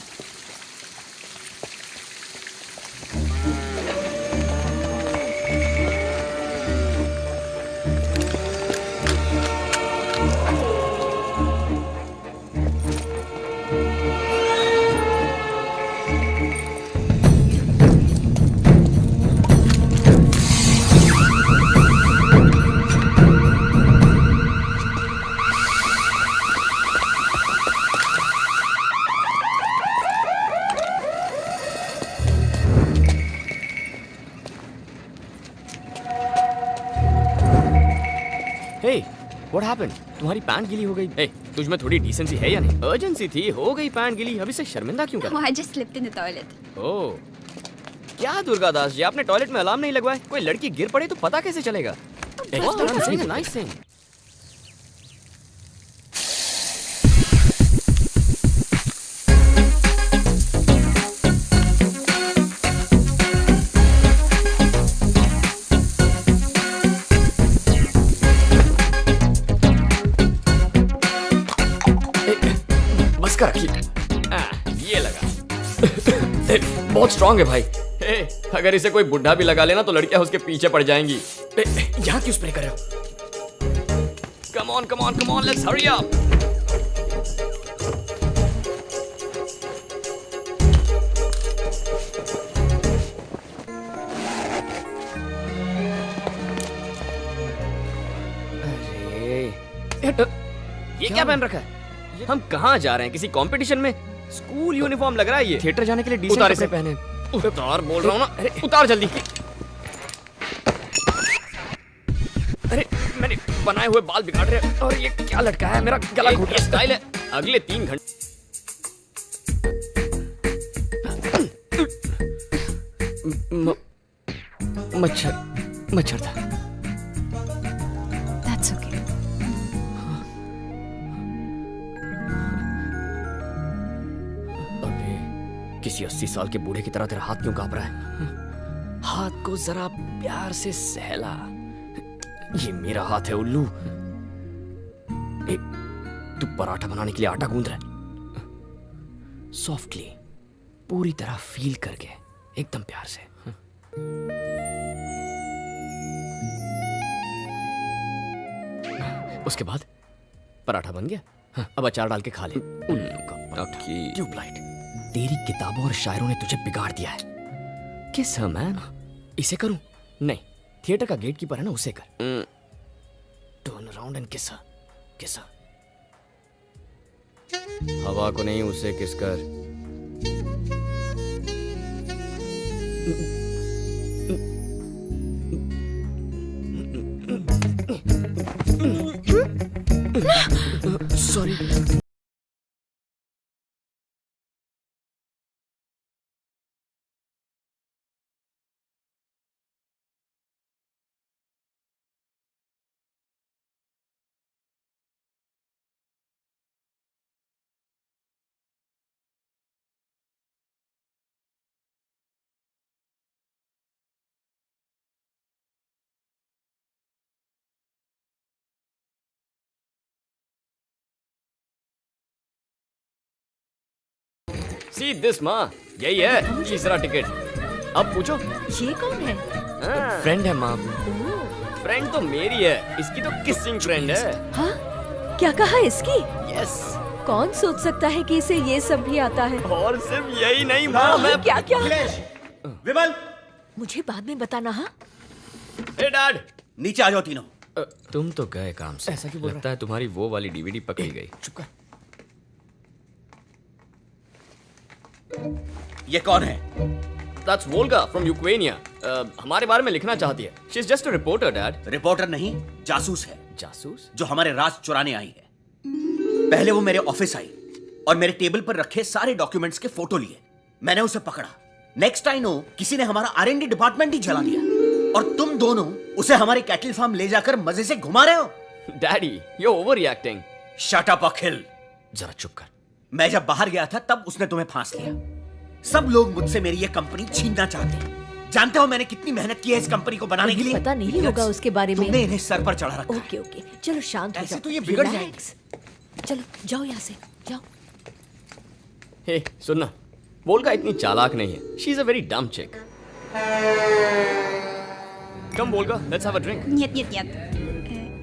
Hey, what happened? तुम्हारी पैंट गीली हो गई। Hey, तुझ में थोड़ी डिसेंसी है या नहीं? अर्जेंसी थी, हो गई पैंट गीली, अभी से शर्मिंदा क्यों कर? No, I just slipped in the toilet. ओह, क्या दुर्गादास जी, आपने टॉयलेट में अलार्म नहीं लगवाया? कोई लड़की गिर पड़े तो पता कैसे चलेगा? Nice thing. बस कर रखिए। ये लगा। बहुत स्ट्रांग है भाई। अगर इसे कोई बुढ़ा भी लगा लेना तो लड़कियां उसके पीछे पड़ जाएंगी। यहाँ क्यों स्प्रे कर रहे हो? Come on, let's hurry up. अरे, ये क्या पहन रखा है? हम कहाँ जा रहे हैं? किसी कंपटीशन में? स्कूल यूनिफॉर्म लग रहा है ये। थिएटर जाने के लिए डिसेंट कपड़े पहने। उतार बोल रहा हूँ ना। अरे उतार जल्दी। अरे मैंने बनाए हुए बाल बिगाड़ रहे हैं और ये क्या लटका है? मेरा गला घुट रहा स्टाइल है। अगले 3 घंटे मच्छर था। That's okay. किसी 80 साल के बूढ़े की तरह तेरा हाथ क्यों कांप रहा है? हाथ को जरा प्यार से सहला। ये मेरा हाथ है उल्लू। तू पराठा बनाने के लिए आटा गूंद रहा है। सॉफ्टली, पूरी तरह फील करके, एकदम प्यार से। उसके बाद पराठा बन गया। अब अचार डाल के खा ले। ट्यूबलाइट, तेरी किताबों और शायरों ने तुझे बिगाड़ दिया है। किस है मैन? इसे करूं? नहीं, थिएटर का गेट कीपर है ना, उसे कर। टर्न अराउंड एंड किस किस। हवा को नहीं, उसे किस कर। सॉरी। See this माँ, यही है तीसरा टिकट। अब पूछो। ये कौन है? फ्रेंड है माँ। फ्रेंड तो मेरी है, इसकी तो किसिंग फ्रेंड है। हाँ? क्या कहा इसकी? यस। कौन सोच सकता है कि इसे ये सब भी आता है? और सिर्फ यही नहीं माँ, मैं क्या क्या? विमल, मुझे बाद में बताना। हाँ? हे डैड, नीचे आ जाओ तीनों। तुम तो गए काम से। ऐसा क्यों बोल रहा है? लगता है तुम्हारी वो वाली डीवीडी पकड़ी गई। चुप कर। ये कौन है? That's Volga from Ukraine. हमारे बारे में लिखना चाहती है। She's just a reporter, Dad. Reporter नहीं, जासूस है। जासूस? जो हमारे राज चुराने आई है। पहले वो मेरे ऑफिस आई और मेरे टेबल पर रखे सारे डॉक्यूमेंट्स के फोटो लिए। मैंने उसे पकड़ा। नेक्स्ट आई नो किसी ने हमारा R&D डिपार्टमेंट ही जला दिया, और तुम दोनों उसे हमारी कैटल फार्म ले जाकर मजे से घुमा रहे हो। Daddy, you overreacting. Shut up Akhil. जरा चुप कर। मैं जब बाहर गया था तब उसने तुम्हें फांस लिया। सब लोग मुझसे मेरी ये कंपनी छीनना चाहते हैं। जानते हो मैंने कितनी मेहनत की है इस कंपनी को बनाने के लिए? पता नहीं होगा उसके बारे में। तुमने इन्हें सर पर चढ़ा रखा है। ओके ओके, चलो शांत हो ऐसे जाओ। तो ये बिगड़ Relax। चलो जाओ यहाँ से, जाओ। हे सुनना, वोल्गा इतनी चालाक नहीं है। She is a very dumb chick. Come Volga, let's have a drink. Нет.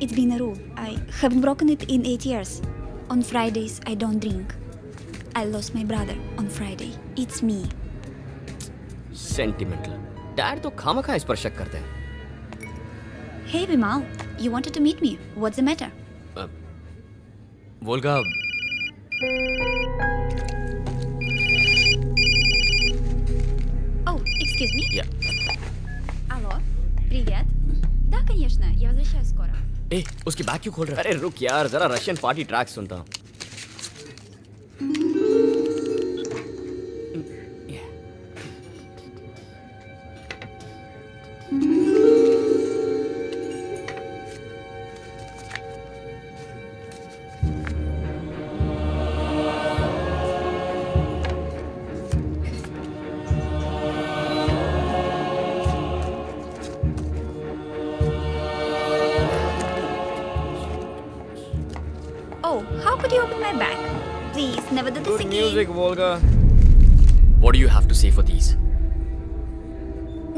It's been a rule. I haven't broken it in 8 years. On Fridays, I don't drink. I lost my brother on Friday. It's me. Sentimental. Dad तो खामखा इस पर शक करते हैं। Hey, Vimal. You wanted to meet me. What's the matter? Volga, Oh, excuse me. या Алло. Привет. Да, конечно. Я возвращаюсь скоро. ए, उसकी bag क्यों खोल रहा है? अरे रुक यार, जरा रशियन पार्टी ट्रैक सुनता हूँ। Oh, how could you open my bag? Please, never do this Good again. music, Volga. What do you have to say for these?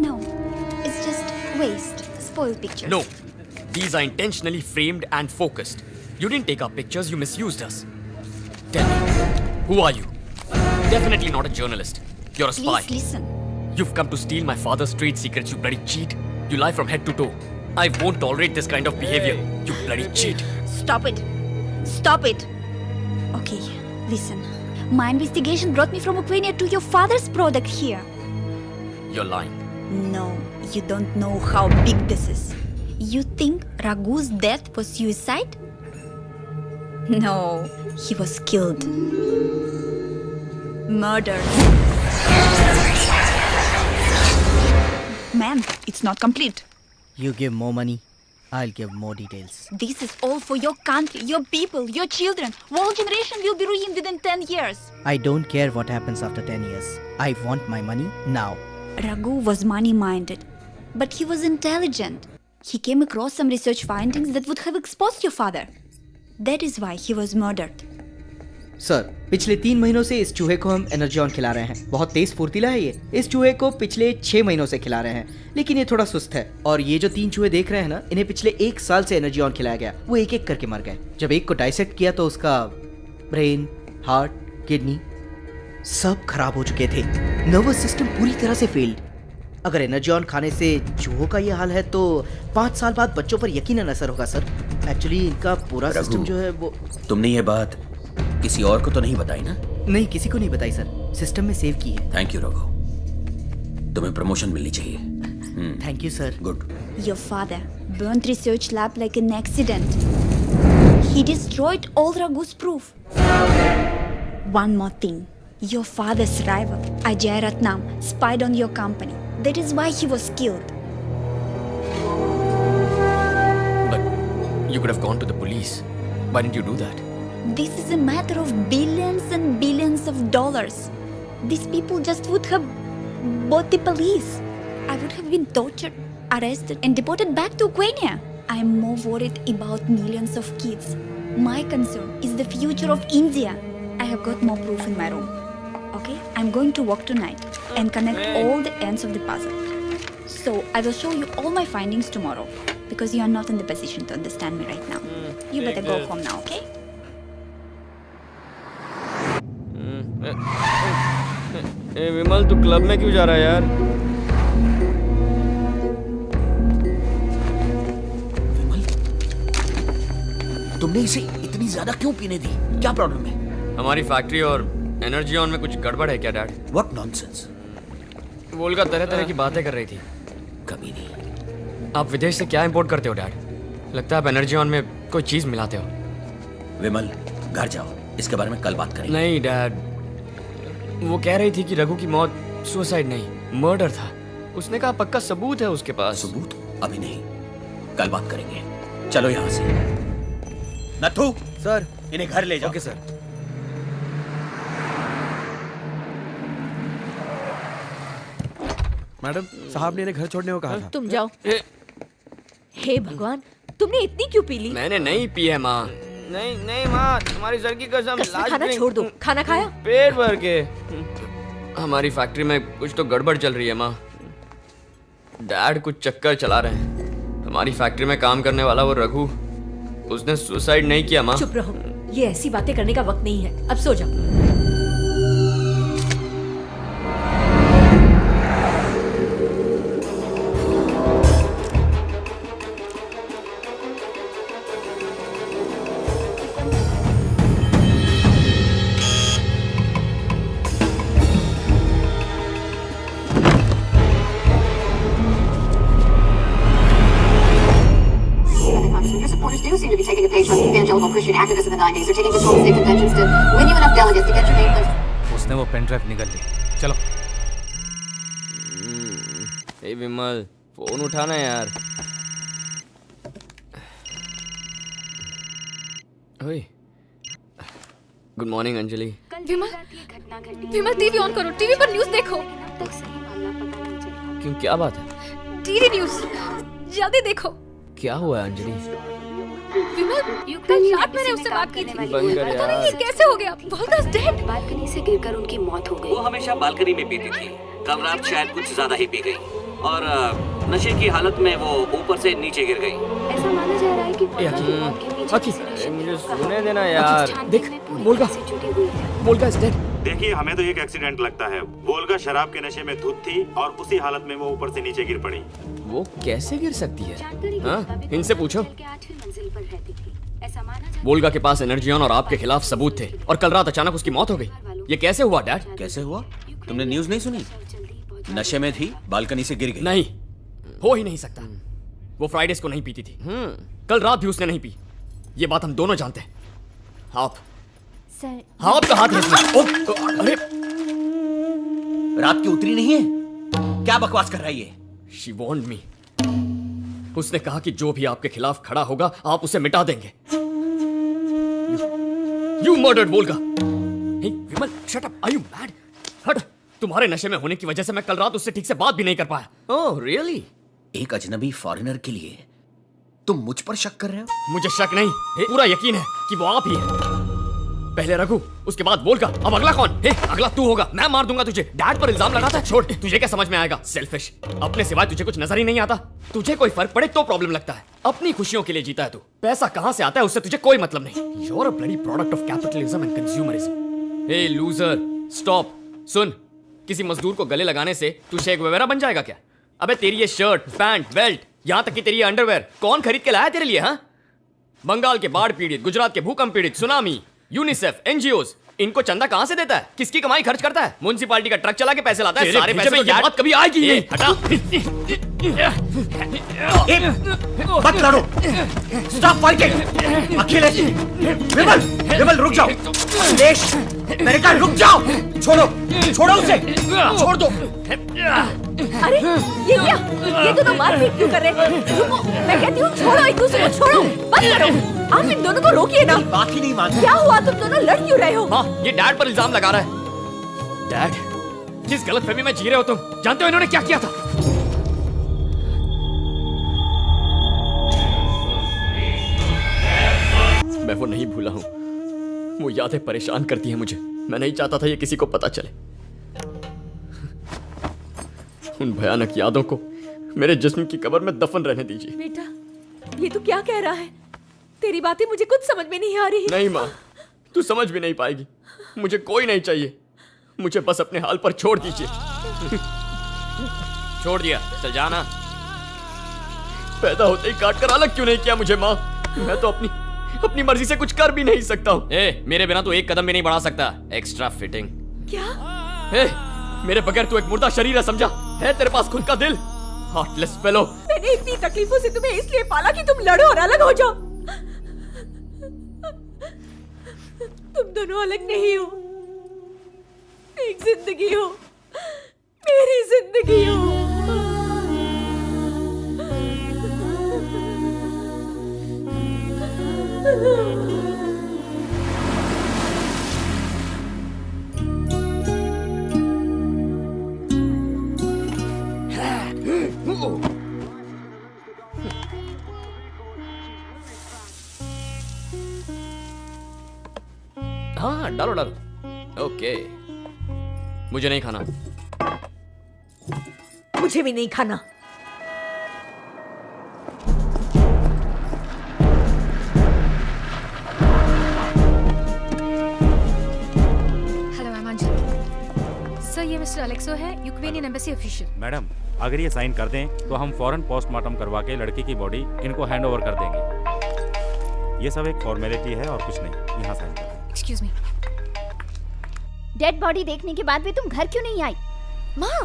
No, it's just waste. Spoiled pictures. No, these are intentionally framed and focused. You didn't take our pictures, you misused us. Tell me, who are you? Definitely not a journalist. You're a spy. Please listen. You've come to steal my father's trade secrets, you bloody cheat. You lie from head to toe. I won't tolerate this kind of behavior, you bloody cheat. Stop it. Stop it. Okay, listen. My investigation brought me from Ukraine to your father's product here. You're lying. No, you don't know how big this is. You think Raghu's death was suicide? No, he was killed. Murdered. Man, it's not complete. You give more money, I'll give more details. This is all for your country, your people, your children. Whole generation will be ruined within 10 years. I don't care what happens after 10 years. I want my money now. Raghu was money-minded, but he was intelligent. He came across some research findings that would have exposed your father. That is why he was murdered. Sir, पिछले 3 महीनों से इस चूहे को हम एनर्जियन खिला रहे हैं। बहुत तेज फुर्तीला है ये। इस चूहे को पिछले 6 महीनों से खिला रहे हैं, लेकिन ये थोड़ा सुस्त है। और ये जो 3 चूहे देख रहे हैं ना, इन्हें पिछले 1 साल से एनर्जियन खिलाया गया। वो एक एक करके मर गए। जब एक को डाइसेक्ट किया तो उसका ब्रेन, हार्ट, किडनी सब खराब हो चुके थे। नर्वस सिस्टम पूरी तरह से फेल्ड। अगर एनर्जियन खाने से चूहों का ये हाल है तो 5 साल बाद बच्चों पर यकीनन असर होगा सर। एक्चुअली इनका पूरा सिस्टम जो है वो। तुमने ये बात किसी और को तो नहीं बताई ना? नहीं, किसी को नहीं बताई सर। सिस्टम में सेव की है। थैंक यू रघु, तुम्हें प्रमोशन मिलनी चाहिए। Thank you sir. Good. Your father burnt research lab like an accident. He destroyed all Raghu's proof. One more thing. Your father's rival, Ajay Ratnam, spied on your company. That is why he was killed. But you could have gone to the police. Why didn't you do that? This is a matter of billions and billions of dollars. These people just would have bought the police. I would have been tortured, arrested, and deported back to Ukraine. I am more worried about millions of kids. My concern is the future of India. I have got more proof in my room. Okay? I'm going to walk tonight and connect all the ends of the puzzle. So I will show you all my findings tomorrow because you are not in the position to understand me right now. You better go home now, okay? ए विमल, तू club में क्यों जा रहा है यार? विमल, तुमने इसे इतनी ज्यादा क्यों पीने दी? क्या प्रॉब्लम है? हमारी फैक्ट्री और एनर्जियन में कुछ गड़बड़ है क्या डैड? What nonsense? वोल्गा तरह तरह की बातें कर रही थी। कभी नहीं। आप विदेश से क्या इंपोर्ट करते हो डैड? लगता है आप एनर्जियन में कोई चीज मिलाते हो। विमल, घर जाओ, इसके बारे में कल बात करेंगे। नहीं डैड, वो कह रही थी कि रघु की मौत सुसाइड नहीं, मर्डर था। उसने कहा पक्का सबूत है उसके पास। सबूत? अभी नहीं, कल बात करेंगे। चलो यहाँ से। नथु सर, इन्हें घर ले जाओ। Okay sir. मैडम, साहब ने इन्हें घर छोड़ने को कहा था। तुम जाओ। हे भगवान, तुमने इतनी क्यों पी ली? मैंने नहीं पी है माँ। नहीं नहीं माँ, तुम्हारी सर की कसम। खाना छोड़ दो। खाना खाया? पेट भर के। हमारी फैक्ट्री में कुछ तो गड़बड़ चल रही है माँ। डैड कुछ चक्कर चला रहे हैं। हमारी फैक्ट्री में काम करने वाला वो रघु, उसने सुसाइड नहीं किया माँ। चुप रहो, ये ऐसी बातें करने का वक्त नहीं है। अब सो जाओ। Seem to be taking a page from evangelical Christian activists in the 90s. They're taking control of state conventions to win you enough delegates to get your name listed. उसने वो पेन ड्राइव निकाल ली। चलो। ए विमल, phone उठाना यार। ओए, good morning Anjali. Vimal TV on करो, TV पर news देखो। क्यों, क्या बात है? टीवी न्यूज़ जल्दी देखो। क्या हुआ है अंजलि? विमल, कल रात मैंने उससे बात की थी। बंद कर पता नहीं ये कैसे हो गया। वोल्गा's dead। बालकनी से गिरकर उनकी मौत हो गई। वो हमेशा बालकनी में पीती थी। कल रात शायद कुछ ज्यादा ही पी गई और नशे की हालत में वो ऊपर से नीचे गिर गई। ऐसा माना जा रहा है कि मुझे सोने देना यार। देख, वोल्गा is dead। देखिए, हमें तो एक एक्सीडेंट लगता है। वोल्गा शराब के नशे में धुत थी और उसी हालत में वो ऊपर से नीचे गिर पड़ी। वो कैसे गिर सकती है? हाँ, इनसे पूछो। वोल्गा के पास एनर्जियन और आपके खिलाफ सबूत थे और कल रात अचानक उसकी मौत हो गई। ये कैसे हुआ डैड? कैसे हुआ? तुमने न्यूज़ नहीं सुनी? नशे में थी, बालकनी से गिर गई। नहीं, हो ही नहीं सकता। वो फ्राइडेज को नहीं पीती थी। कल रात भी उसने नहीं पी। ये बात हम दोनों जानते हैं। आप आपका हाथ है इसमें। अरे, रात की उतरी नहीं है? क्या बकवास कर रही है? She warned me। उसने कहा कि जो भी आपके खिलाफ खड़ा होगा आप उसे मिटा देंगे। You murdered Volga। Hey, Vimal, shut up। Are you mad? हट। तुम्हारे नशे में होने की वजह से मैं कल रात उससे ठीक से बात भी नहीं कर पाया। Oh, really? एक अजनबी फॉरेनर के लिए तुम मुझ पर शक कर रहे हो? मुझे शक नहीं, पूरा यकीन है कि वो आप ही है। पहले रघु, उसके बाद वोल्गा, अब अगला कौन? अगला तू होगा। मैं मार दूंगा तुझे। डैड पर इल्जाम लगाता है। छोड़, तुझे क्या समझ में आएगा? सेल्फिश। अपने सिवाय तुझे कुछ नजर ही नहीं आता। तुझे कोई फर्क पड़े तो प्रॉब्लम लगता है। अपनी खुशियों के लिए जीता है तू। पैसा कहां से आता है उससे तुझे कोई मतलब नहीं। You're a bloody product of capitalism and consumerism। Hey loser, stop। सुन, किसी मजदूर को गले लगाने से तू शेख वगैरह बन जाएगा क्या? अबे तेरी ये शर्ट, पैंट, बेल्ट, यहाँ तक कि तेरी अंडरवेयर कौन खरीद के लाया तेरे लिए? हाँ, बंगाल के बाढ़ पीड़ित, गुजरात के भूकंप पीड़ित, सुनामी, यूनिसेफ, एनजीओज, इनको चंदा कहां से देता है? किसकी कमाई खर्च करता है? म्युनिसिपैलिटी का ट्रक चला के पैसे लाता है। सारे पैसे में ये बात कभी आएगी नहीं। हटा। मत लड़ो। Stop fighting. अखिलेश, विमल रुक जाओ। अखिलेश, मैंने कहा रुक जाओ। छोड़ो उसे। छोड़ दो। अरे ये क्या? ये दोनों मारपीट क्यों कर रहे हैं? रुको, मैं कहती हूँ छोड़ो एक दूसरे को। छोड़ो, बंद करो। आप इन दोनों को रोकिए ना। बात ही नहीं मानते। क्या हुआ? तुम दोनों लड़ क्यों रहे हो? हाँ, ये डैड पर इल्जाम लगा रहा है। डैड, जिस गलतफहमी में जी रहे हो तुम, जानते हो इन्होंने क्या किया था? मैं वो नहीं भूला हूं। वो यादें परेशान करती हैं मुझे। मैं नहीं चाहता था ये किसी को पता चले। उन भयानक यादों को मेरे जिस्म की कब्र में दफन रहने दीजिए। बेटा, ये तू क्या कह रहा है? तेरी बातें मुझे कुछ समझ में नहीं आ रही। नहीं माँ, तू समझ भी नहीं पाएगी। मुझे कोई नहीं चाहिए। मुझे बस अपने हाल पर छोड़ दीजिए। छोड़ दिया, चल जाना। पैदा होते ही काट कर अलग क्यों नहीं किया मुझे माँ? मैं तो अपनी मर्जी से कुछ कर भी नहीं सकता हूँ। मेरे बिना तू एक कदम भी नहीं बढ़ा सकता। Extra fitting. क्या? मेरे बगैर तू एक मुर्दा शरीर है, समझा? है तेरे पास खुद का दिल? Heartless fellow. मैंने इतनी तकलीफों से तुम्हें इसलिए पाला कि तुम लड़ो और अलग हो जाओ। तुम दोनों अलग नहीं हो, एक जिंदगी हो, मेरी जिंदगी हो। हाँ डालो डालो। ओके, मुझे नहीं खाना। मुझे भी नहीं खाना। Hello, I am Anjali. Sir, ये मिस्टर अलेक्सो है, यूक्रेनियन एम्बेसी ऑफिशियल। मैडम, अगर ये साइन कर दें तो हम फौरन पोस्टमार्टम करवा के लड़की की बॉडी इनको हैंड ओवर कर देंगे। ये सब एक फॉर्मेलिटी है और कुछ नहीं। यहाँ साइन करें। Excuse me. डेड बॉडी देखने के बाद भी तुम घर क्यों नहीं आई? माँ,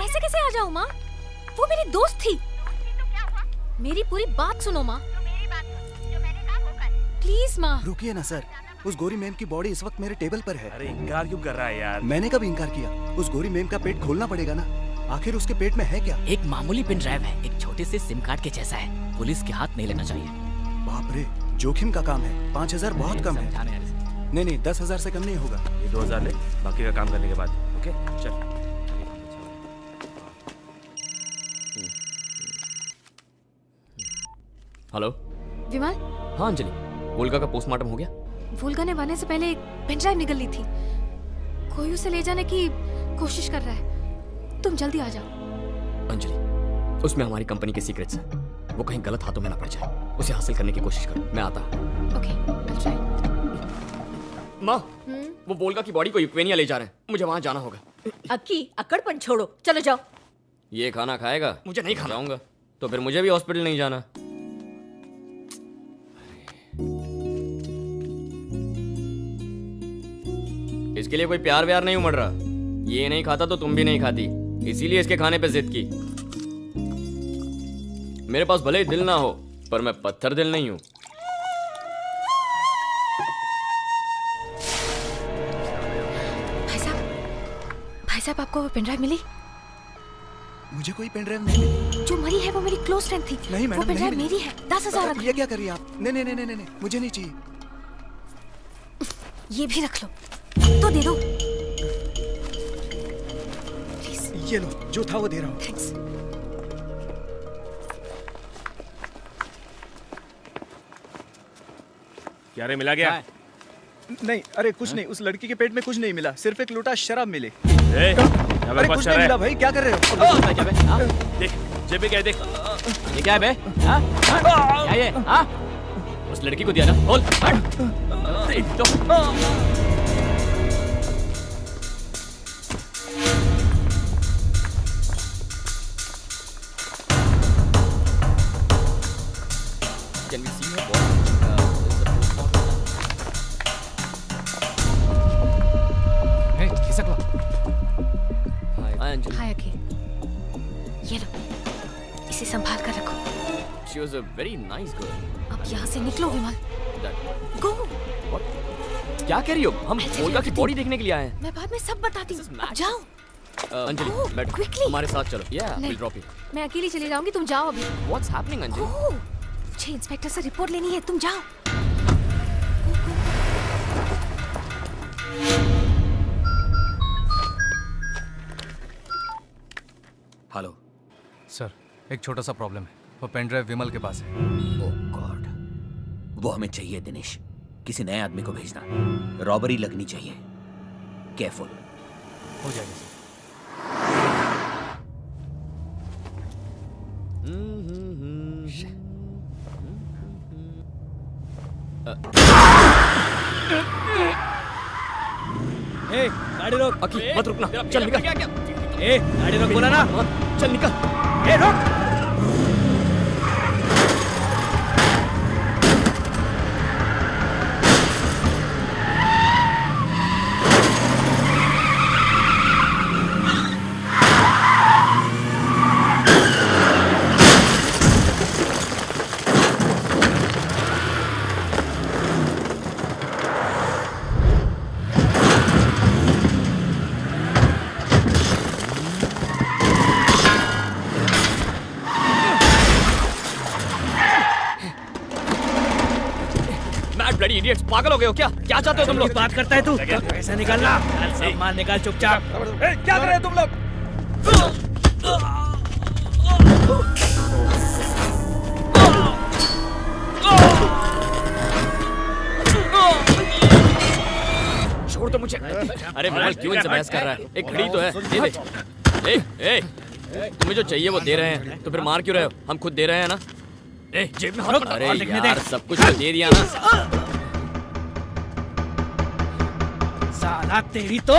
ऐसे कैसे आ जाऊँ माँ? वो मेरी दोस्त थी। मेरी पूरी बात सुनो माँ, प्लीज माँ। रुकिए ना सर, उस गोरी मैम की बॉडी इस वक्त मेरे टेबल पर है। अरे इनकार क्यों कर रहा है यार? मैंने कब इनकार किया? उस गोरी मैम का पेट खोलना पड़ेगा ना, आखिर उसके पेट में है क्या? एक मामूली पेन ड्राइव है, एक छोटे से सिम कार्ड के जैसा है। पुलिस के हाथ नहीं लेना चाहिए। बाप रे, जोखिम का काम है। 5,000 बहुत कम है। नहीं 10,000 से कम नहीं होगा। ये 2,000 ले, बाकी का काम करने के बाद। ओके चल। हेलो विमल। हाँ अंजलि, वोल्गा का पोस्टमार्टम हो गया? वोल्गा ने मरने से पहले एक पेन ड्राइव निकल ली थी। कोई उसे ले जाने की कोशिश कर रहा है। तुम जल्दी आ जाओ। अंजलि, उसमें हमारी कंपनी के सीक्रेट्स हैं। वो कहीं गलत हाथों में ना पड़ जाए। उसे हासिल करने की कोशिश करो। मैं आता हूँ। ओके, माँ, वो वोल्गा की बॉडी को यूक्रेनिया ले जा रहे हैं। मुझे वहाँ जाना होगा। अक्की, अक्कड़पन छोड़ो, चलो जाओ। ये खाना खाएगा? मुझे नहीं खाना। जाऊंगा तो फिर मुझे भी हॉस्पिटल नहीं जाना। इसके लिए कोई प्यार व्यार नहीं उमड़ रहा। ये नहीं खाता तो तुम भी नहीं खाती, इसीलिए इसके खाने पे जिद की। मेरे पास भले ही दिल ना हो, पर मैं पत्थर दिल नहीं हूं। भाई साहब, आपको वो पेन ड्राइव मिली? मुझे कोई पेन ड्राइव नहीं मिली। जो मरी है वो मेरी क्लोज फ्रेंड थी। नहीं मैडम, वो पेन ड्राइव मेरी है। 10,000। ये क्या कर रही है आप? नहीं, मुझे नहीं चाहिए। ये भी रख लो, तो दे दो। ये लो, जो था वो दे रहा हूँ। थैंक्स। क्या रे, मिला गया? नहीं, अरे कुछ नहीं। उस लड़की के पेट में कुछ नहीं मिला, सिर्फ एक लोटा शराब मिली। अरे कुछ नहीं मिला भाई, क्या कर रहे हो? देख, जेब में क्या है देख। ये क्या है बे? क्या ये? उस लड़की को दिया ना? बोल। Can we see her body? हाय अखी, ये लो, इसे संभाल कर रखो। She was a very nice girl. अब यहाँ से निकलो विमल। गो। क्या कह रही हो? हम वोल्गा की बॉडी देखने के लिए आए हैं। मैं बाद में सब बताती हूँ। जाओ। अंजलि, बैठ, हमारे साथ चलो। we'll drop you. मैं अकेली चली जाऊंगी, तुम जाओ अभी। What's happening, Anjali? मुझे इंस्पेक्टर से रिपोर्ट लेनी है, तुम जाओ। हेलो सर, एक छोटा सा प्रॉब्लम है। वो पेन ड्राइव विमल के पास है। ओह गॉड, वो हमें चाहिए दिनेश। किसी नए आदमी को भेजना। रॉबरी लगनी चाहिए। केयरफुल। हो जाएगा सर। ए, गाड़ी रोक। अकी, मत रुकना। चल निकल। ए, गाड़ी रोक बोला ना। चल निकल। ए, रोक। इडियट्स, पागल हो गए हो क्या? क्या चाहते हो तुम लोग? बात करता है तू? पैसा निकालना, सामान निकाल चुपचाप। क्या कर रहे हो तुम लोग? छोड़ दो मुझे। अरे विमल क्यों इनसे बहस कर रहा है? एक घड़ी तो है, दे दे। ए, तुम्हें जो चाहिए वो दे रहे हैं, तो फिर मार क्यों रहे हो? हम खुद दे रहे हैं ना। जेब में हाथ अरे यार, सब कुछ तो दे दिया ना। साला तेरी तो।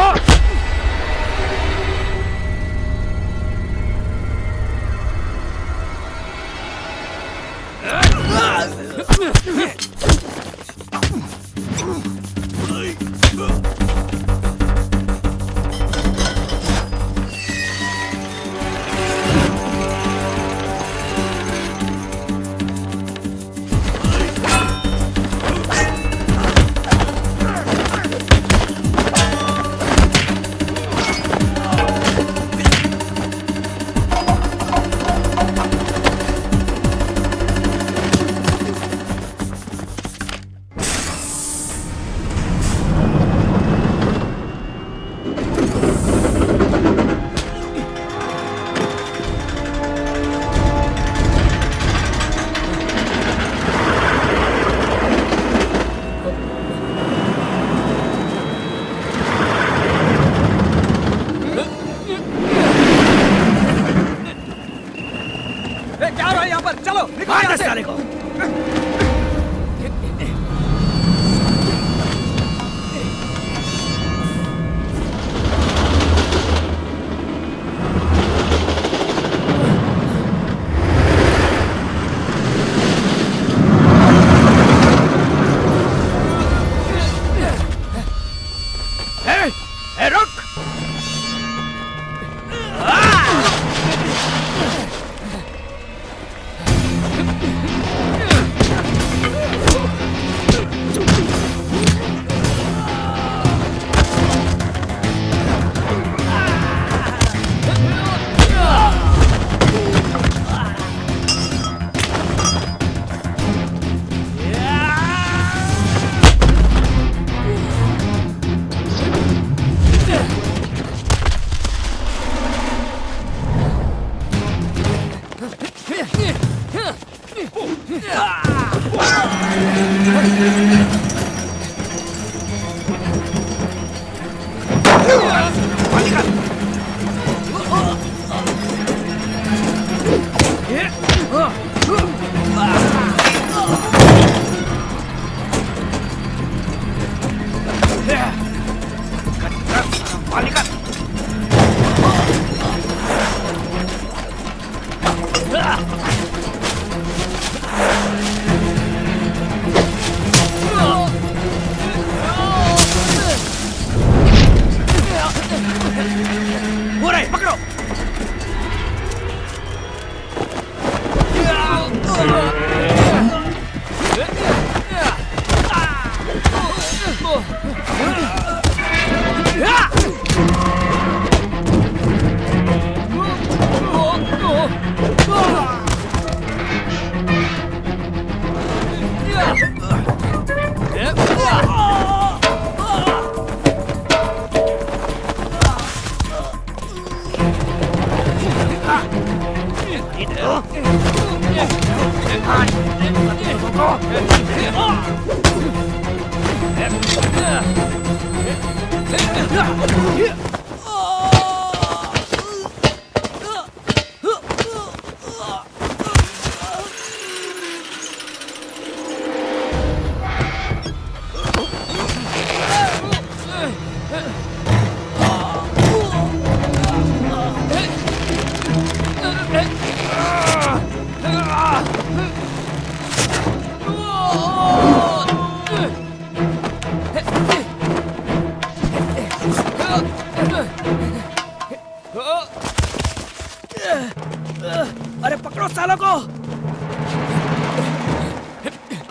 अरे पकड़ो सालों को।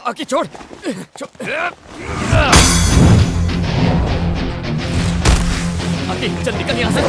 आकी छोड़। आकी चल निकल यहाँ से।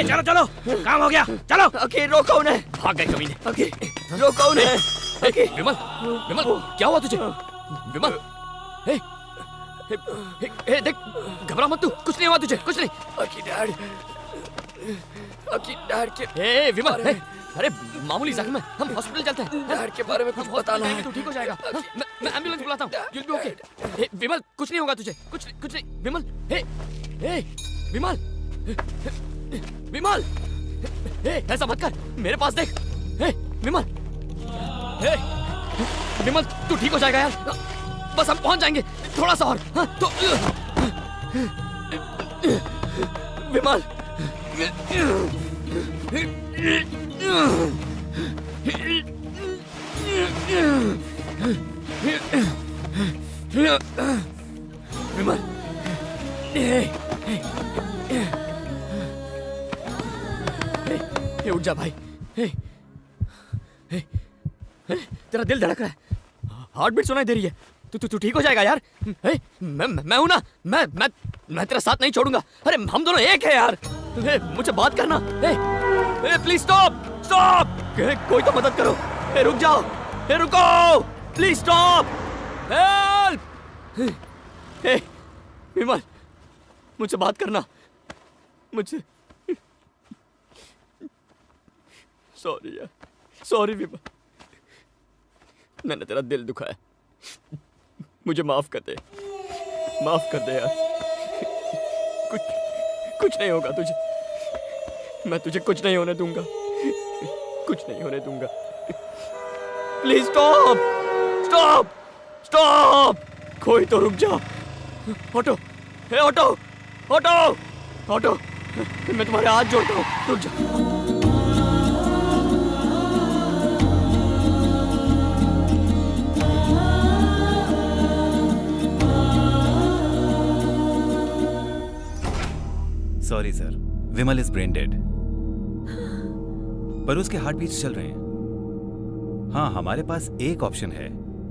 चलो चलो, काम हो गया, चलो। ओके, रोको उन्हें। भाग गए कमीने। ओके, रोको उन्हें। ओके, विमल, विमल, क्या हुआ तुझे? विमल, हे, हे, देख, घबरा मत तू, कुछ नहीं हुआ तुझे, कुछ नहीं। ओके डैड, ओके डैड के। हे, विमल, हे, अरे मामूली जख्म है, हम हॉस्पिटल चलते हैं। डैड के बारे में कुछ बताना है। तू ठीक हो जाएगा। हाँ, मैं एम्बुलेंस बुलाता हूँ। You'll be okay। हे, विमल, कुछ नहीं होगा तुझे, कुछ नहीं, विमल, हे, हे, विमल, विमल, हे, ऐसा मत कर, मेरे पास देख, हे, विमल, हे, विमल, तू ठीक हो जाएगा यार, बस हम पहुंच जाएंगे, थोड़ा सा और, हाँ, तो, विमल, विमल, हे, उठ जा भाई, हे, तेरा दिल धड़क रहा है, हार्ट बीट सुनाई दे रही है, तू ठीक हो जाएगा यार। हे, मैं हूं ना, मैं तेरा साथ नहीं छोड़ूंगा। अरे हम दोनों एक है यार। हे, मुझे बात करना। हे, प्लीज स्टॉप, स्टॉप, कोई तो मदद करो। हे, रुक जाओ, हे, रुको, प्लीज स्टॉप, हेल्प। हे, विमल, मुझसे बात करना, मुझसे। सॉरी यार, सॉरी विमल, मैंने तेरा दिल दुखाया, मुझे माफ कर दे, माफ कर दे यार। कुछ नहीं होगा तुझे, मैं तुझे कुछ नहीं होने दूंगा, कुछ नहीं होने दूंगा। प्लीज स्टॉप, स्टॉप, स्टॉप, कोई तो रुक जा। ऑटो, हे ऑटो, ऑटो, ऑटो, मैं तुम्हारे हाथ जोड़ता हूँ, रुक जा। Sorry sir, Vimal is brain dead, पर उसके हार्ट बीट्स चल रहे हैं। हाँ, हमारे पास एक ऑप्शन है,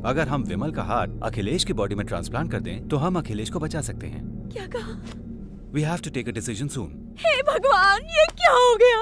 अगर हम विमल का हार्ट अखिलेश की बॉडी में ट्रांसप्लांट कर दें तो हम अखिलेश को बचा सकते हैं। क्या कहा? We have to take a decision soon. हे भगवान, ये क्या हो गया?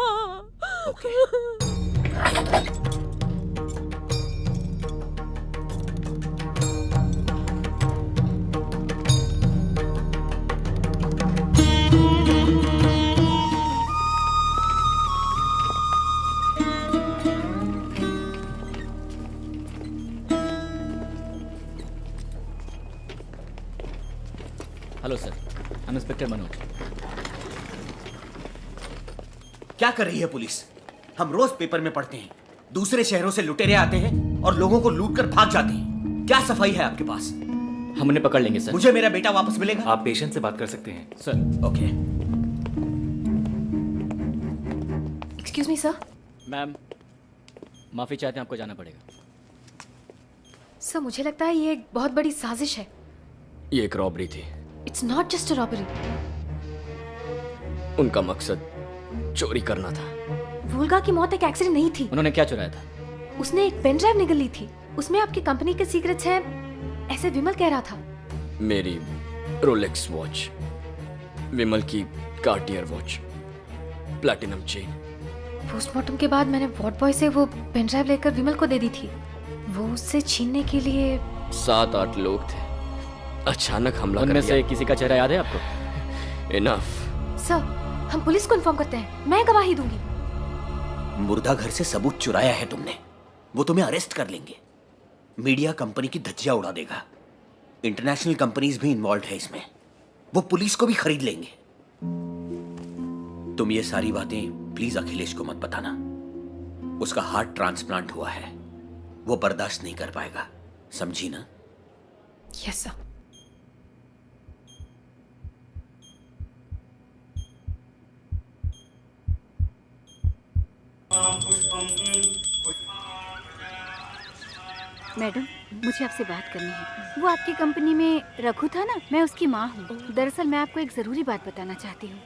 Hello sir, I'm inspector Manoj. क्या कर रही है पुलिस? हम रोज पेपर में पढ़ते हैं, दूसरे शहरों से लुटेरे आते हैं और लोगों को लूट कर भाग जाते हैं। क्या सफाई है आपके पास? हम उन्हें पकड़ लेंगे सर। मुझे मेरा बेटा वापस मिलेगा? आप पेशेंट से बात कर सकते हैं sir. Okay. Excuse me sir. Ma'am, माफी चाहते हैं, आपको जाना पड़ेगा। सर, मुझे लगता है ये एक बहुत बड़ी साजिश है। ये एक रॉबरी थी। It's not just a robbery. उनका मकसद चोरी करना था। वोल्गा की मौत एक एक्सीडेंट नहीं थी। उन्होंने क्या चुराया था? उसने एक पेन ड्राइव निकल ली थी, उसमें आपकी कंपनी के सीक्रेट्स हैं, ऐसे विमल कह रहा था। मेरी रोलेक्स वॉच, विमल की Cartier watch, platinum chain. Postmortem के बाद मैंने वार्ड बॉय से वो पेन ड्राइव लेकर विमल को दे दी थी। वो उससे छीनने के लिए 7-8 लोग थे, अचानक हमला कर उनमें दिया। से किसी का चेहरा याद है आपको? इनफ। सर, हम पुलिस को इन्फॉर्म करते हैं, मैं गवाही दूंगी। मुर्दा घर से सबूत चुराया है तुमने, वो तुम्हें अरेस्ट कर लेंगे। मीडिया कंपनी की धज्जियां उड़ा देगा। इंटरनेशनल कंपनीज भी इन्वॉल्व है इसमें, वो पुलिस को भी खरीद लेंगे। तुम ये सारी बातें प्लीज अखिलेश को मत बताना। उसका हार्ट ट्रांसप्लांट हुआ है, वो बर्दाश्त नहीं कर पाएगा, समझी ना? Yes sir. मैडम, मुझे आपसे बात करनी है। वो आपकी कंपनी में रघु था ना, मैं उसकी माँ हूँ। दरअसल मैं आपको एक जरूरी बात बताना चाहती हूँ।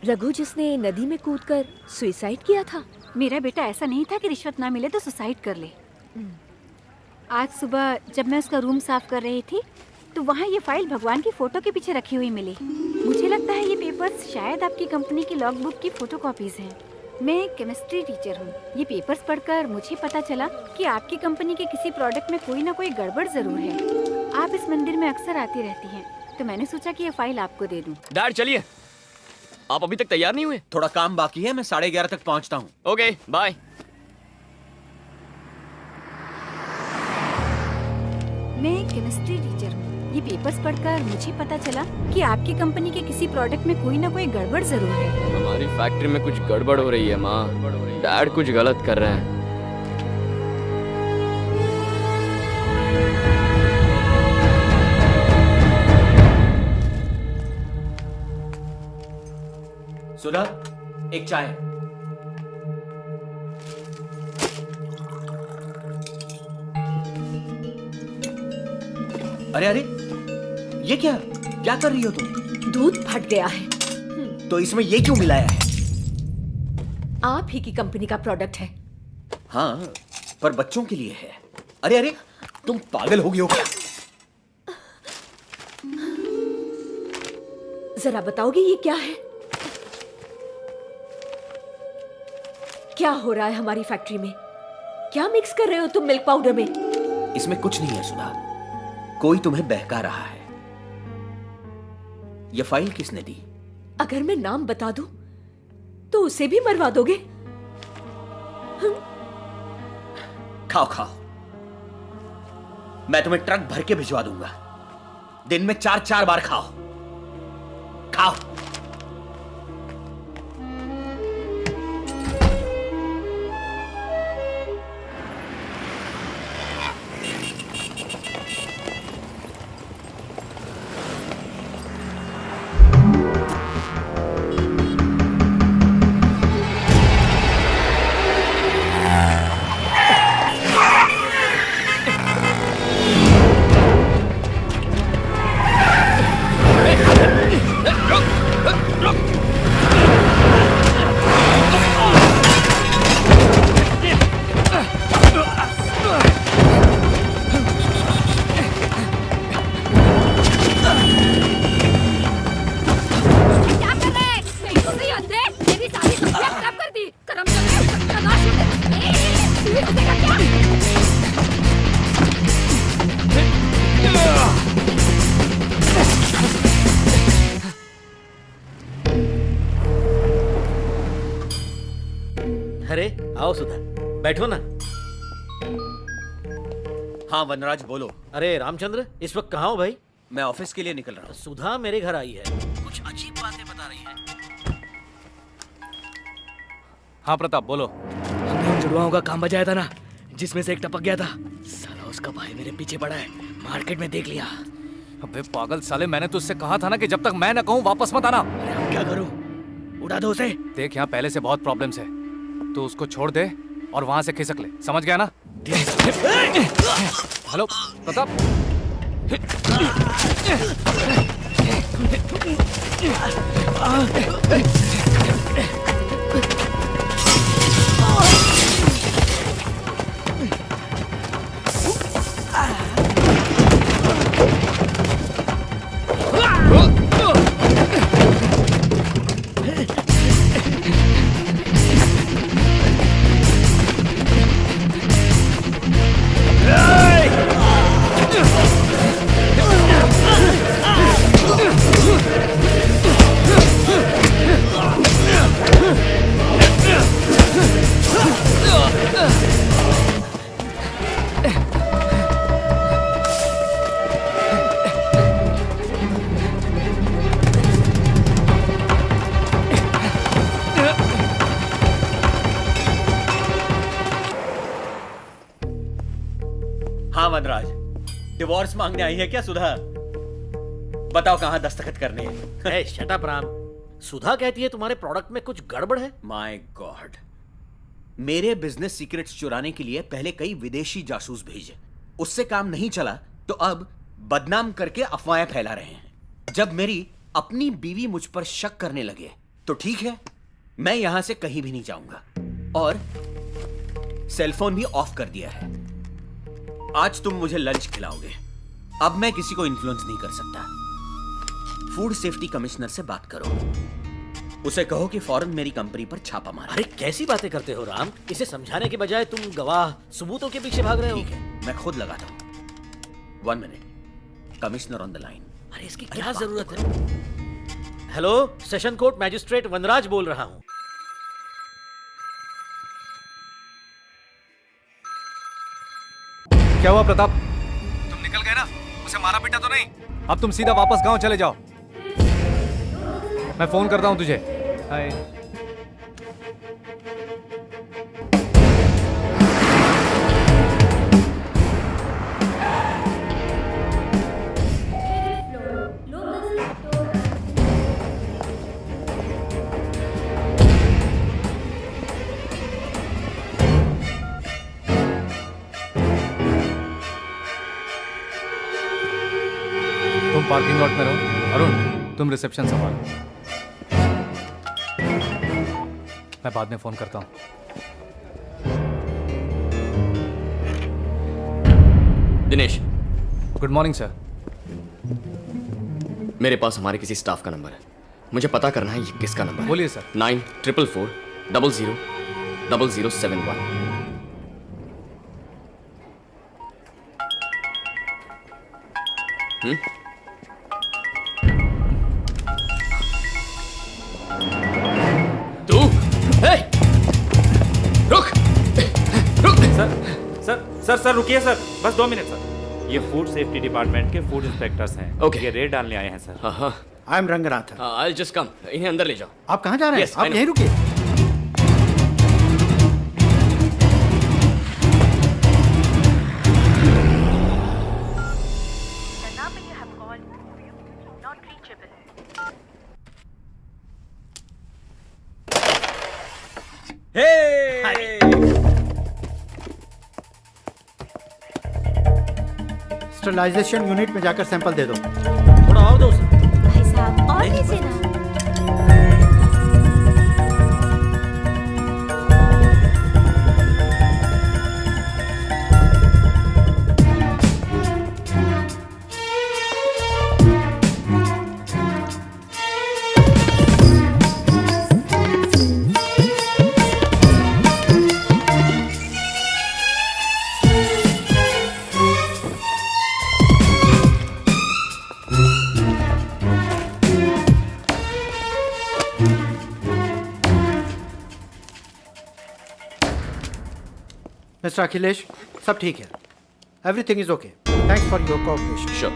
रघु जिसने नदी में कूदकर सुसाइड किया था? मेरा बेटा ऐसा नहीं था कि रिश्वत ना मिले तो सुसाइड कर ले। आज सुबह जब मैं उसका रूम साफ कर रही थी तो वहाँ ये फाइल भगवान की फोटो के पीछे रखी हुई मिली। मुझे लगता है ये पेपर्स शायद आपकी कंपनी की लॉगबुक की फोटोकॉपीज हैं। मैं एक केमिस्ट्री टीचर हूँ। ये पेपर्स पढ़कर मुझे पता चला कि आपकी कंपनी के किसी प्रोडक्ट में कोई ना कोई गड़बड़ जरूर है। आप इस मंदिर में अक्सर आती रहती हैं, तो मैंने सोचा कि ये फाइल आपको दे दूं। डैड चलिए, आप अभी तक तैयार नहीं हुए? थोड़ा काम बाकी है, मैं 11:30 तक पहुंचता हूँ। Okay bye. मैं एक केमिस्ट्री टीचर हूँ। ये पेपर्स पढ़कर मुझे पता चला कि आपकी कंपनी के किसी प्रोडक्ट में कोई ना कोई गड़बड़ जरूर है। हमारी फैक्ट्री में कुछ गड़बड़ हो रही है माँ। डैड कुछ गलत कर रहे हैं। सुधा, एक चाय। अरे अरे, ये क्या कर रही हो तुम? दूध फट गया है। तो इसमें ये क्यों मिलाया है? आप ही की कंपनी का प्रोडक्ट है। हाँ, पर बच्चों के लिए है। अरे अरे, तुम पागल हो गई हो क्या? जरा बताओगे ये क्या है? क्या हो रहा है हमारी फैक्ट्री में? क्या मिक्स कर रहे हो तुम मिल्क पाउडर में? इसमें कुछ नहीं है सुधा, कोई तुम्हें बहका रहा है। यह फाइल किसने दी? अगर मैं नाम बता दूं तो उसे भी मरवा दोगे? खाओ खाओ, मैं तुम्हें ट्रक भर के भिजवा दूंगा। दिन में 4-4 बार खाओ खाओ। अरे आओ सुधा, बैठो ना। हाँ वनराज बोलो। अरे रामचंद्र, इस वक्त कहाँ हो भाई? मैं ऑफिस के लिए निकल रहा हूँ। सुधा मेरे घर आई है, कुछ अजीब बातें बता रही है। हाँ प्रताप बोलो। हमने उन जुड़वाओं का काम बजाया था ना, जिसमें से एक टपक गया था। साला उसका भाई मेरे पीछे पड़ा है, मार्केट में देख लिया। अबे पागल साले, मैंने तो उससे कहा था ना कि जब तक मैं ना कहूँ वापस मत आना। अरे अब क्या करूं? उड़ा दो उसे। देख यहाँ पहले से बहुत प्रॉब्लम्स है, तो उसको छोड़ दे और वहां से खिसक ले, समझ गया ना? हेलो प्रताप। वनराज, डिवोर्स मांगने आई है क्या सुधा? बताओ कहां दस्तखत करने हैं? Shut up Ram. सुधा कहती है तुम्हारे प्रोडक्ट में कुछ गड़बड़ है। माय गॉड, मेरे बिजनेस सीक्रेट्स चुराने के लिए पहले कई विदेशी जासूस भेजे, उससे काम नहीं चला तो अब बदनाम करके अफवाहें फैला रहे हैं। जब मेरी अपनी बीवी मुझ पर शक करने लगे तो ठीक है, मैं यहां से कहीं भी नहीं जाऊंगा और सेलफोन भी ऑफ कर दिया है। आज तुम मुझे लंच खिलाओगे, अब मैं किसी को इन्फ्लुएंस नहीं कर सकता। फूड सेफ्टी कमिश्नर से बात करो, उसे कहो कि फौरन मेरी कंपनी पर छापा मारे। अरे कैसी बातें करते हो राम, इसे समझाने के बजाय तुम गवाह सबूतों के पीछे भाग रहे हो। ठीक है, मैं खुद लगाता हूं। 1 minute, commissioner on the line. अरे इसकी क्या जरूरत है? हेलो, सेशन कोर्ट मैजिस्ट्रेट वनराज बोल रहा हूं। क्या हुआ प्रताप? तुम निकल गए ना? उसे मारा पीटा तो नहीं? अब तुम सीधा वापस गांव चले जाओ, मैं फोन करता हूं तुझे। हाय। तुम पार्किंग लॉट में रहो, अरुण तुम रिसेप्शन संभालो, मैं बाद में फोन करता हूं। दिनेश। Good morning sir. मेरे पास हमारे किसी स्टाफ का नंबर है, मुझे पता करना है ये किसका नंबर है। बोलिए सर। 9444000071। तू रुक रुक। सर रुकिए सर, बस 2 मिनट सर। ये फूड सेफ्टी डिपार्टमेंट के फूड इंस्पेक्टर्स हैं। Okay. ये रेड डालने आए हैं सर। हाँ, I am Ranganath. I'll just come। इन्हें अंदर ले जाओ। आप कहाँ जा रहे हैं? Yes, आप I know। यहीं रुकिए। स्टरलाइजेशन यूनिट में जाकर सैंपल दे दो। थोड़ा और दो। भाई साहब और लीजिए ना। मिस्टर अखिलेश, सब ठीक है। Everything is okay. Thanks for your cooperation. Sure.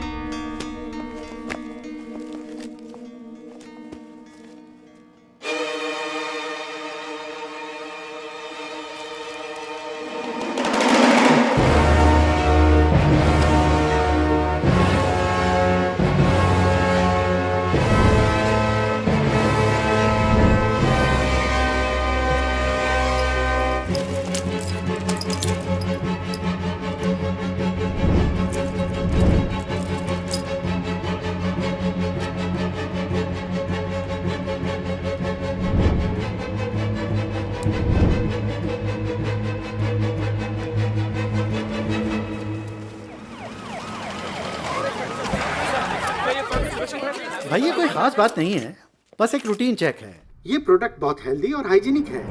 भाई ये कोई खास बात नहीं है, बस एक रूटीन चेक है। ये प्रोडक्ट बहुत हेल्दी और हाइजीनिक है।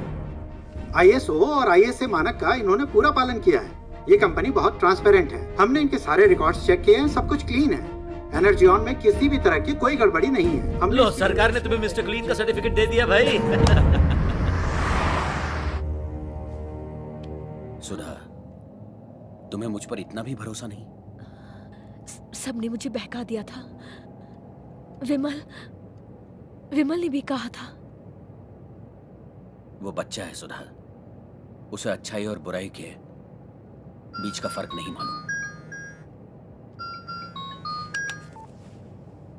ISO और ISA मानक का इन्होंने पूरा पालन किया है। ये कंपनी बहुत ट्रांसपेरेंट है। हमने इनके सारे रिकॉर्ड्स चेक किए हैं, सब कुछ क्लीन है। एनर्जी ऑन में किसी भी तरह की कोई गड़बड़ी नहीं है। हम लो, सरकार ने तुम्हें मिस्टर क्लीन का सर्टिफिकेट दे दिया भाई। सुधा, तुम्हें मुझ पर इतना भी भरोसा नहीं? सबने मुझे बहका दिया था। विमल ने भी कहा था। वो बच्चा है सुधा, उसे अच्छाई और बुराई के बीच का फर्क नहीं मालूम।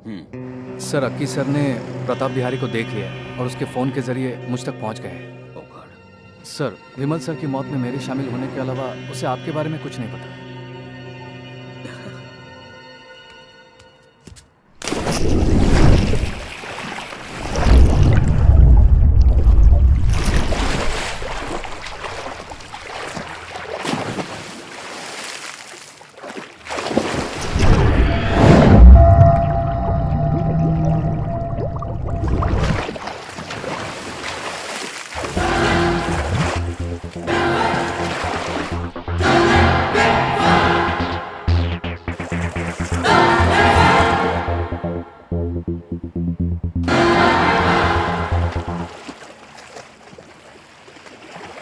सर अक्की सर ने प्रताप बिहारी को देख लिया है और उसके फोन के जरिए मुझ तक पहुंच गए हैं। सर विमल सर की मौत में मेरे शामिल होने के अलावा उसे आपके बारे में कुछ नहीं पता।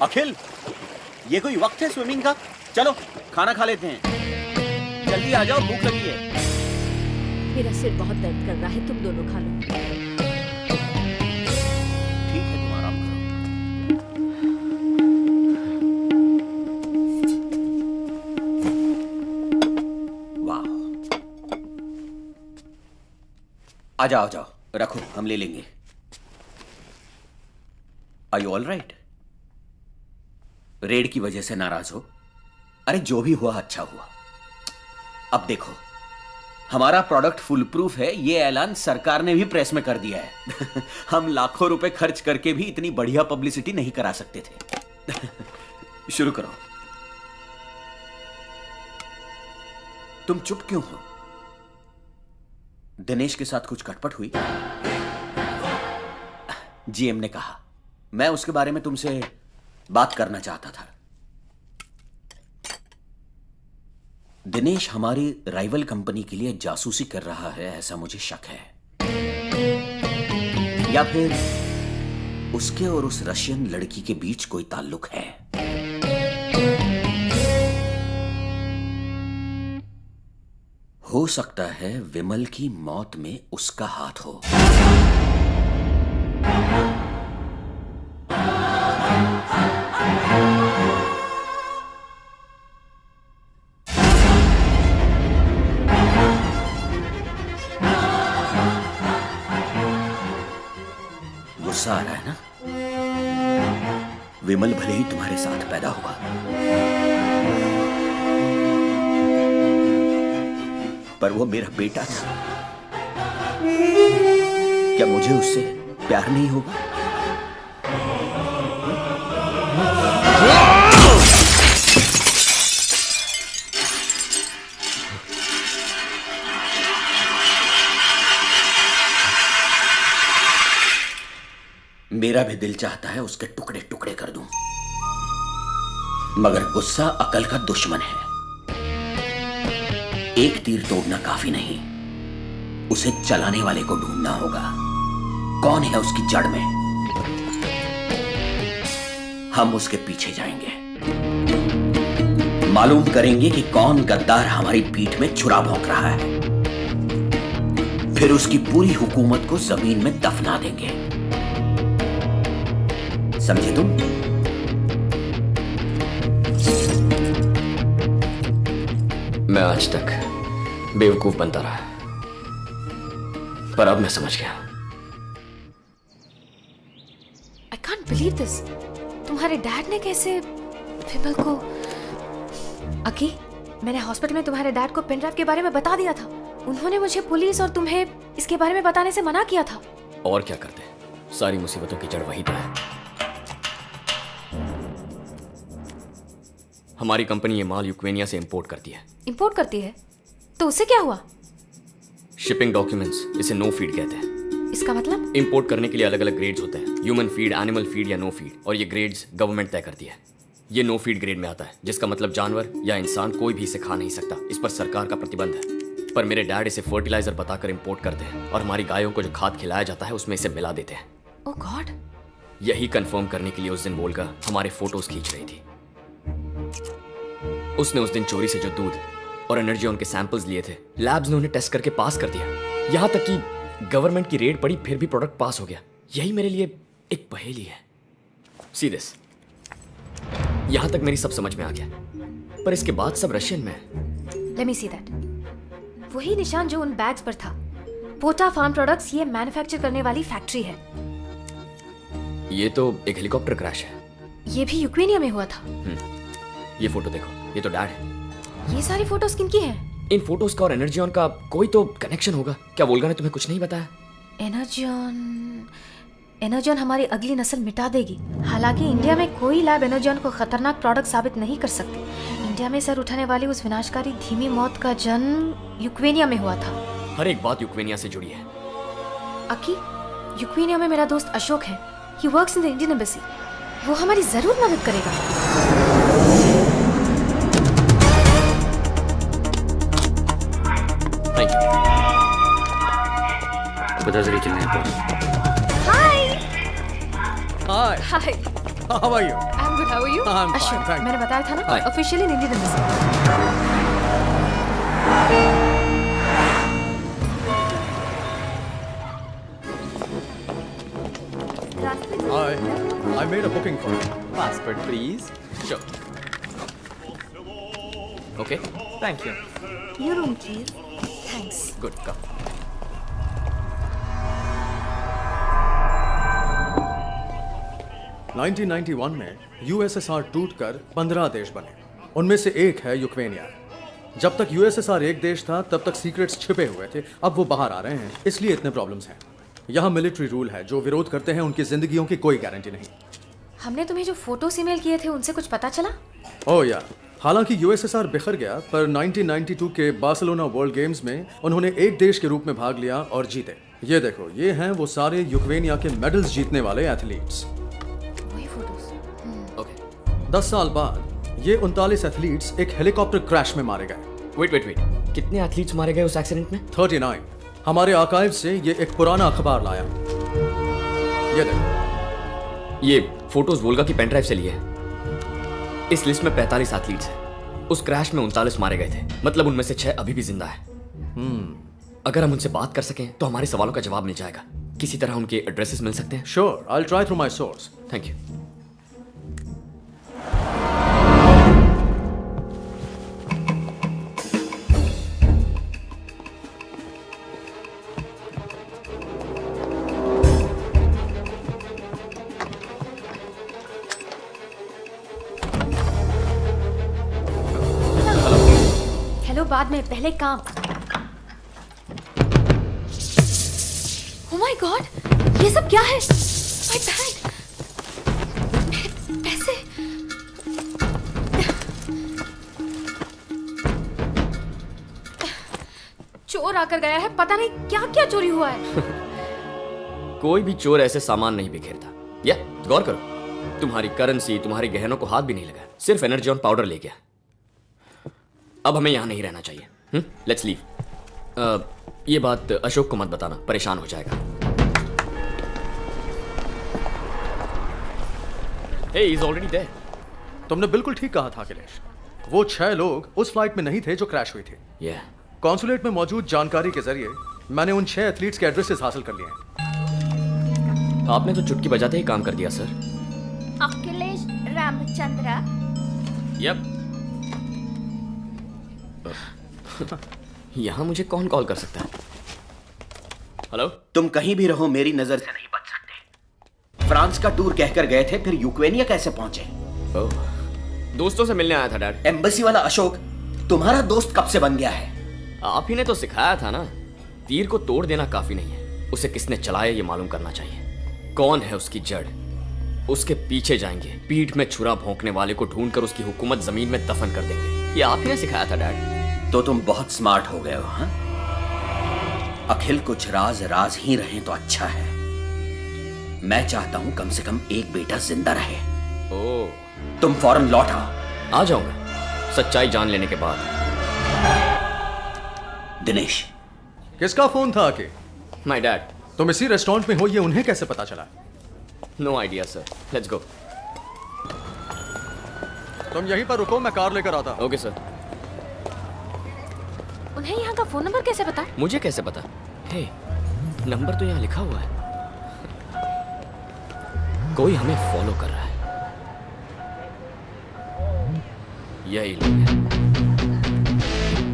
अखिल, ये कोई वक्त है स्विमिंग का? चलो खाना खा लेते हैं। जल्दी आ जाओ, भूख लगी है। मेरा सिर बहुत दर्द कर रहा है, तुम दोनों खा लो। ठीक है, तुम आराम करो। वाह, आ जाओ, आ जाओ, रखो, हम ले लेंगे। Are you all right? Raid की वजह से नाराज हो? अरे जो भी हुआ अच्छा हुआ। अब देखो, हमारा प्रोडक्ट फुल प्रूफ है, ये ऐलान सरकार ने भी प्रेस में कर दिया है। हम लाखों रुपए खर्च करके भी इतनी बढ़िया पब्लिसिटी नहीं करा सकते थे। शुरू करो। तुम चुप क्यों हो? दिनेश के साथ कुछ खटपट हुई? जीएम ने कहा, मैं उसके बारे में तुमसे बात करना चाहता था। दिनेश हमारी राइवल कंपनी के लिए जासूसी कर रहा है, ऐसा मुझे शक है। या फिर उसके और उस रशियन लड़की के बीच कोई ताल्लुक है। हो सकता है विमल की मौत में उसका हाथ हो। गुस्सा आ रहा है ना? विमल भले ही तुम्हारे साथ पैदा हुआ, पर वो मेरा बेटा था। क्या मुझे उससे प्यार नहीं होगा? मेरा भी दिल चाहता है उसके टुकड़े टुकड़े कर दूं, मगर गुस्सा अकल का दुश्मन है। एक तीर तोड़ना काफी नहीं, उसे चलाने वाले को ढूंढना होगा। कौन है उसकी जड़ में? हम उसके पीछे जाएंगे, मालूम करेंगे कि कौन गद्दार हमारी पीठ में छुरा भौंक रहा है। फिर उसकी पूरी हुकूमत को जमीन में दफना देंगे। समझे तुम? मैं आज तक बेवकूफ बनता रहा, पर अब मैं समझ गया। I can't believe this. तुम्हारे डैड ने कैसे विमल को? अकी, मैंने हॉस्पिटल में तुम्हारे डैड को पेन ड्राइव के बारे में बता दिया था। उन्होंने मुझे पुलिस और तुम्हें इसके बारे में बताने से मना किया था। और क्या करते, सारी मुसीबतों की जड़ वही तो है। हमारी कंपनी ये माल यूक्रेनिया से इंपोर्ट करती है। इंपोर्ट करती है? तो उससे क्या हुआ? शिपिंग डॉक्यूमेंट्स, इसे नो फीड कहते हैं। इसका मतलब? इंपोर्ट करने के लिए अलग अलग ग्रेड्स होते हैं, ह्यूमन फीड, एनिमल फीड या नो फीड, और ये ग्रेड्स गवर्नमेंट तय करती है। ये नो फीड ग्रेड में आता है, जिसका मतलब जानवर या इंसान कोई भी इसे खा नहीं सकता। इस पर सरकार का प्रतिबंध है। पर मेरे डैड इसे फर्टिलाइजर बताकर इंपोर्ट करते हैं और हमारी गायों को जो खाद खिलाया जाता है उसमें इसे मिला देते हैं। ओह गॉड! यही कंफर्म करने के लिए उस दिन वोल्गा हमारे फोटोज खींच रही थी। उसने उस दिन चोरी से जो दूध और एनर्जी उनके सैंपल्स लिए थे, लैब्स ने उन्हें टेस्ट करके पास कर दिया। यहां तक कि गवर्नमेंट की रेड पड़ी, फिर भी प्रोडक्ट पास हो गया। यही मेरे लिए एक पहेली है। See this. यहां तक मेरी सब समझ में आ गया, पर इसके बाद सब रशियन में है। Let me see that. वही निशान जो उन बैग्स पर था, पोटा फार्म प्रोडक्ट्स ये मैन्युफैक्चर करने वाली फैक्ट्री है। ये तो एक हेलीकॉप्टर क्रैश है। ये भी यूक्रेनिया में हुआ था। ये फोटो देखो, ये तो डैड है। ये सारी फोटोज किनकी हैं? इन फोटोज का और एनर्जियन का कोई तो कनेक्शन होगा। क्या वोल्गा ने तुम्हें कुछ नहीं बताया? एनर्जियन हमारी अगली नस्ल मिटा देगी। हालांकि इंडिया में कोई लैब एनर्जियन को खतरनाक प्रोडक्ट साबित नहीं कर सकती। इंडिया में सर उठाने वाली उस विनाशकारी धीमी मौत का जन्म यूक्रेनिया में हुआ था। हर एक बात यूक्रेनिया से जुड़ी है। अकी, यूक्रेनिया में मेरा दोस्त अशोक है। He works in the Indian Embassy. वो हमारी जरूर मदद करेगा। Thank you. बता जरी चलने पर। Hi. Hi. Hi. How are you? I'm good. How are you? I'm fine, Ashok, thank you. मैंने बताया था ना, Hi. Officially in Indian embassy. Hi. I made a booking for you. Passport, please. Sure. Okay. Thank you. Your room, please. Thanks. Good. Come. Nineteen 1991 में USSR टूटकर 15 देश बने। उनमें से एक है यूक्रेनिया। जब तक यूएसएसआर एक देश था तब तक सीक्रेट्स छिपे हुए थे। अब वो बाहर आ रहे हैं, इसलिए इतने प्रॉब्लम्स हैं। यहाँ मिलिट्री रूल है, जो विरोध करते हैं उनकी जिंदगियों की कोई गारंटी नहीं। हमने तुम्हें जो फोटोस ईमेल किए थे उनसे कुछ पता चला? ओह या, हालांकि यूएसएसआर बिखर गया, पर 1992 के बार्सिलोना वर्ल्ड गेम्स में उन्होंने एक देश के रूप में भाग लिया और जीते। ये देखो, ये हैं वो सारे यूक्रेनिया के मेडल्स जीतने वाले एथलीट्स। वही फोटोस। ओके। 10 साल बाद ये 39 एथलीट्स एक हेलीकॉप्टर क्रैश में मारे गए। वेट। कितने एथलीट्स मारे गए उस एक्सीडेंट में? 39। हमारे आर्काइव से ये एक पुराना अखबार लाया। ये देखो, ये फोटोज वोल्गा की पेन ड्राइव से लिए हैं। इस लिस्ट में 45 एथलीट्स हैं। उस क्रैश में 39 मारे गए थे, मतलब उनमें से 6 अभी भी जिंदा है। अगर हम उनसे बात कर सकें तो हमारे सवालों का जवाब मिल जाएगा। किसी तरह उनके एड्रेसेस मिल सकते हैं? Sure, I will try through my source. Thank you. Hello, बाद में, पहले काम। ओह माय गॉड, ये सब क्या है? माय बैग, पैसे। चोर आकर गया है, पता नहीं क्या क्या चोरी हुआ है। कोई भी चोर ऐसे सामान नहीं बिखेरता। या गौर करो, तुम्हारी करेंसी, तुम्हारे गहनों को हाथ भी नहीं लगा, सिर्फ एनर्जियन पाउडर ले गया। अब हमें यहां नहीं रहना चाहिए। Let's leave. ये बात अशोक को मत बताना, परेशान हो जाएगा। हे, ही इज ऑलरेडी देयर। तुमने बिल्कुल ठीक कहा था अखिलेश। वो 6 लोग उस फ्लाइट में नहीं थे जो क्रैश हुई थी। कॉन्सुलेट में मौजूद जानकारी के जरिए मैंने उन 6 एथलीट्स के एड्रेसेस हासिल कर लिए हैं। आपने तो चुटकी बजाते ही काम कर दिया सर। अखिलेश रामचंद्रा। यप। यहाँ मुझे कौन कॉल कर सकता है? हेलो? तुम कहीं भी रहो, मेरी नजर से नहीं बच सकते। फ्रांस का टूर कहकर गए थे, फिर यूक्रेनिया कैसे पहुंचे? दोस्तों से मिलने आया था डैड। एम्बेसी वाला अशोक तुम्हारा दोस्त कब से बन गया है? आप ही ने तो सिखाया था ना। तीर को तोड़ देना काफी नहीं है, उसे किसने चलाया ये मालूम करना चाहिए। कौन है उसकी जड़, उसके पीछे जाएंगे। पीठ में छुरा भोंकने वाले को ढूंढकर उसकी हुकूमत जमीन में दफन कर देंगे। ये आप ही ने सिखाया था डैड। तो तुम बहुत स्मार्ट हो गए हो। हाँ, अखिल कुछ राज राज ही रहे तो अच्छा है। मैं चाहता हूं कम से कम एक बेटा जिंदा रहे। तुम फौरन लौट आओ। आ जाऊंगा सच्चाई जान लेने के बाद। दिनेश। किसका फोन था आके? My dad. तुम इसी रेस्टोरेंट में हो, ये उन्हें कैसे पता चला? No idea sir. Let's go. तुम यहीं पर रुको, मैं कार लेकर आता हूं। Okay sir. उन्हें यहाँ का फोन नंबर कैसे पता? मुझे कैसे पता? हे, नंबर तो यहाँ लिखा हुआ है। कोई हमें फॉलो कर रहा है। यही लोग हैं।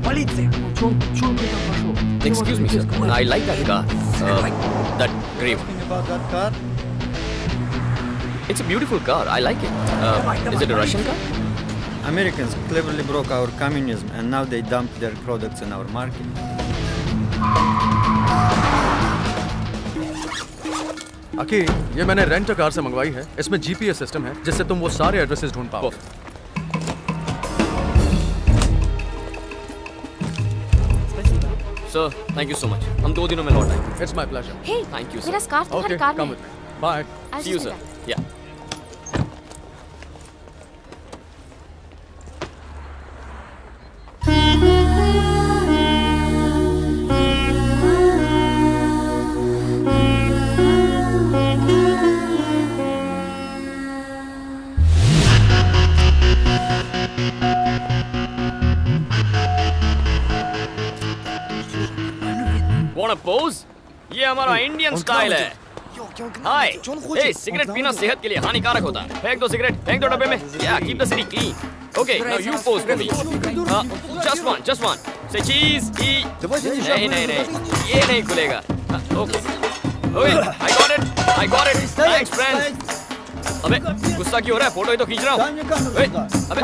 वलीद से Excuse me, sir. I like that car. That grey one. About that car? It's a beautiful car. I like it. Is it a Russian car? Americans cleverly broke our communism and now they dump their products in our market. अकी, ये मैंने rent car से मंगवाई है। इसमें GPS system है जिससे तुम वो सारे एड्रेसेस ढूंढ पाओगे। Sir, thank you so much. हम 2 दिनों में लौट आएंगे। It's my pleasure. Hey, Thank you, sir. मेरा स्कार्फ तुम्हारी कार में come है। with me. Bye. I'll See you, just sir. be back. Yeah. Want a pose? ये हमारा इंडियन स्टाइल है। हाय, ए सिगरेट पीना सेहत के लिए हानिकारक होता है। फेंक दो सिगरेट, फेंक दो डब्बे में। या keep the city clean. Okay, now you pose for me. Just one. से चीज ई। नहीं, ये नहीं खुलेगा। Okay, I got it. Thanks friends. अबे गुस्सा क्यों हो रहा है? फोटो ही तो खींच रहा हूँ। अबे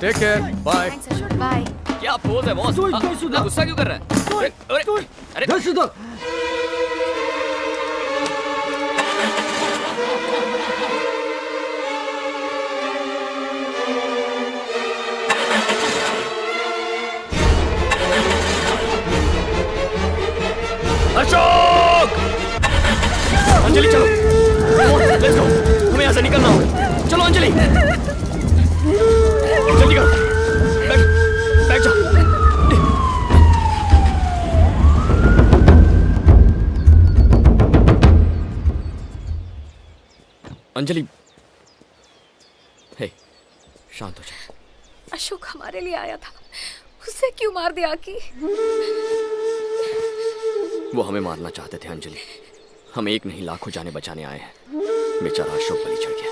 टेक केयर। बाय। बाय। क्या पोज है बॉस? गुस्सा क्यों कर रहा है? अरे अशोक! अंजलि चलो, लेट्स गो। हमें यहाँ से निकलना होगा। चलो अंजलि, जल्दी करो। बैठ जाओ। अंजलि, हे, शांत हो जा। अशोक हमारे लिए आया था, उसे क्यों मार दिया की? वो हमें मारना चाहते थे अंजलि। हम एक नहीं लाखों जाने बचाने आए हैं। बेचारा अशोक बलि चढ़ गया।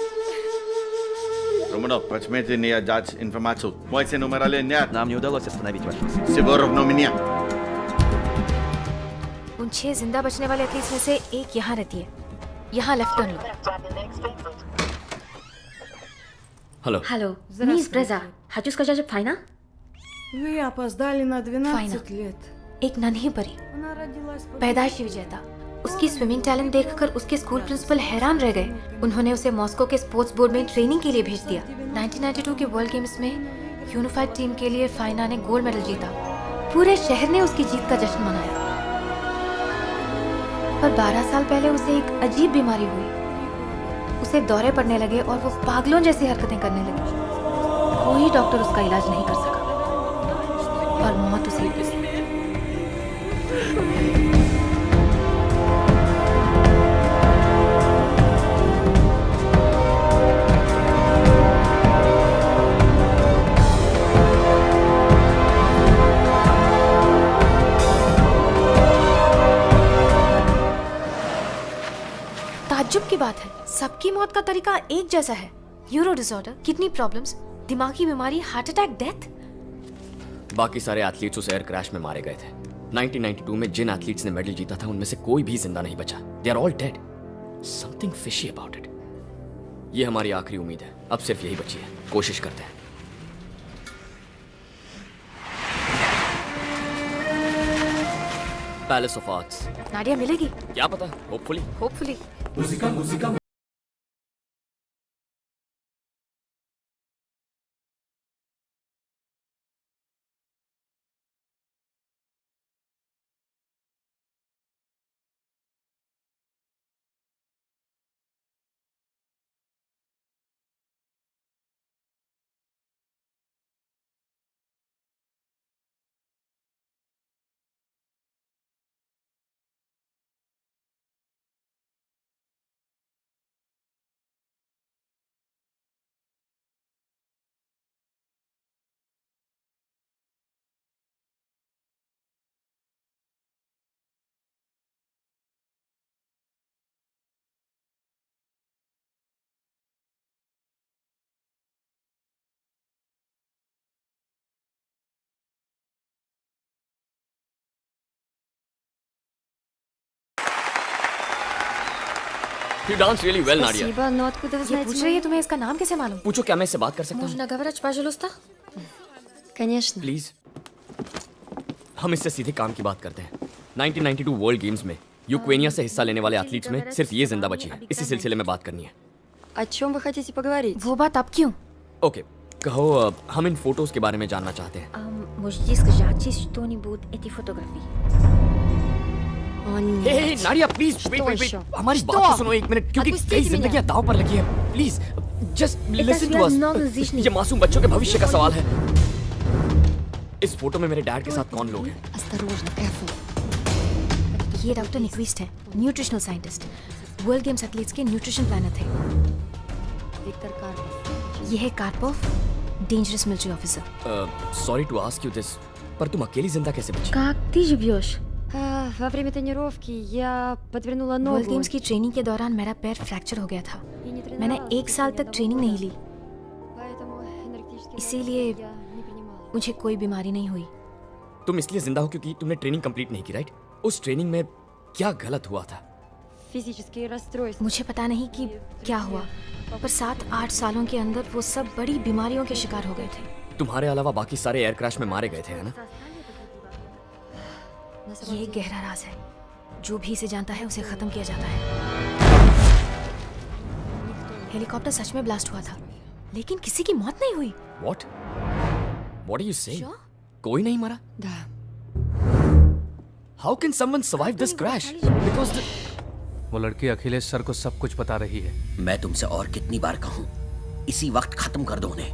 Romanov, возьмите мне дать информацию. Мой номер нет. Нам не удалось остановить вашу. Всего равно меня. उन 6 जिंदा बचने वाले एथलीट्स में से एक यहाँ रहती है। यहाँ लेफ्ट टर्न लो। हेलो। Алло, мисс Бреза, хочу сказать, что Файна? Вы опоздали на 12 лет. एक नन्ही परी, पैदाइशी विजेता। उसकी स्विमिंग टैलेंट देखकर उसके स्कूल प्रिंसिपल हैरान रह गए। उन्होंने उसे मॉस्को के स्पोर्ट्स बोर्ड में ट्रेनिंग के लिए भेज दिया। 1992 के वर्ल्ड गेम्स में यूनिफाइड टीम के लिए फाइना ने गोल्ड मेडल जीता। पूरे शहर ने उसकी जीत का जश्न मनाया। पर 12 साल पहले उसे एक अजीब बीमारी हुई। उसे दौरे पड़ने लगे और वो पागलों जैसी हरकतें करने लगी। कोई डॉक्टर उसका इलाज नहीं कर सका और मौत उसे दी। ताज्जुब की बात है, सबकी मौत का तरीका एक जैसा है। न्यूरो डिसऑर्डर, किडनी प्रॉब्लम्स, दिमागी बीमारी, हार्ट अटैक, डेथ। बाकी सारे एथलीट्स उस एयर क्रैश में मारे गए थे। 1992 में जिन एथलीट्स ने मेडल जीता था उनमें से कोई भी जिंदा नहीं बचा। They are all dead. Something fishy about it. ये हमारी आखिरी उम्मीद है। अब सिर्फ यही बची है। कोशिश करते हैं। Palace of arts. नाडिया मिलेगी? क्या पता, hopefully. You dance really well, Nadia. Спасибо, но откуда вы знаете? पूछ रही है तुम्हें इसका नाम कैसे मालूम? पूछो क्या मैं इससे बात कर सकता हूँ? Можно говорить, пожалуйста? Конечно. प्लीज हम इससे सीधे काम की बात करते हैं। 1992 वर्ल्ड गेम्स में यूक्रेनिया से हिस्सा लेने वाले एथलीट्स में सिर्फ ये जिंदा बची है। इसी सिलसिले में बात करनी है। О чем вы хотите поговорить? वो बात अब क्यों? ओके, कहो हम इन फोटोज के बारे में जानना चाहते हैं। Можете сказать что-нибудь эти фотографии? हे नाडिया प्लीज वेट हमारी बात तो सुनो एक मिनट, क्योंकि कई जिंदगियां दांव पर लगी है। Please just listen to us. ये मासूम बच्चों के भविष्य का सवाल है। इस फोटो में मेरे डैड के साथ कौन लोग हैं? Осторожно, careful. ये डॉक्टर निक्विस्ट है, nutritional scientist. World games athletes के न्यूट्रिशन प्लानर थे। Viktor Karpov. ये है Karpov, dangerous military officer. Sorry to ask you this, पर तुम अकेली जिंदा कैसे बची? Как ты живешь? Во время тренировки я подвернула ногу. वर्ल्ड गेम्स की ट्रेनिंग के दौरान मेरा पैर फ्रैक्चर हो गया था। मैंने 1 साल तक ट्रेनिंग नहीं ली, इसीलिए मुझे कोई बीमारी नहीं हुई। तुम इसलिए जिंदा हो क्योंकि तुमने ट्रेनिंग कंप्लीट नहीं की, राइट? उस ट्रेनिंग में क्या गलत हुआ था? मुझे पता नहीं कि क्या हुआ, पर 7-8 सालों के अंदर वो सब बड़ी बीमारियों के शिकार हो गए थे। तुम्हारे अलावा बाकी सारे एयर क्रैश में मारे गए थे, है ना? ये एक गहरा राज है। जो भी इसे जानता है उसे खत्म किया जाता है। हेलीकॉप्टर सच में ब्लास्ट हुआ था, लेकिन किसी की मौत नहीं हुई। What? What are you saying? कोई नहीं मरा? How can someone survive this crash? Because वो लड़की अखिलेश सर को सब कुछ बता रही है। मैं तुमसे और कितनी बार कहूं, इसी वक्त खत्म कर दो उन्हें।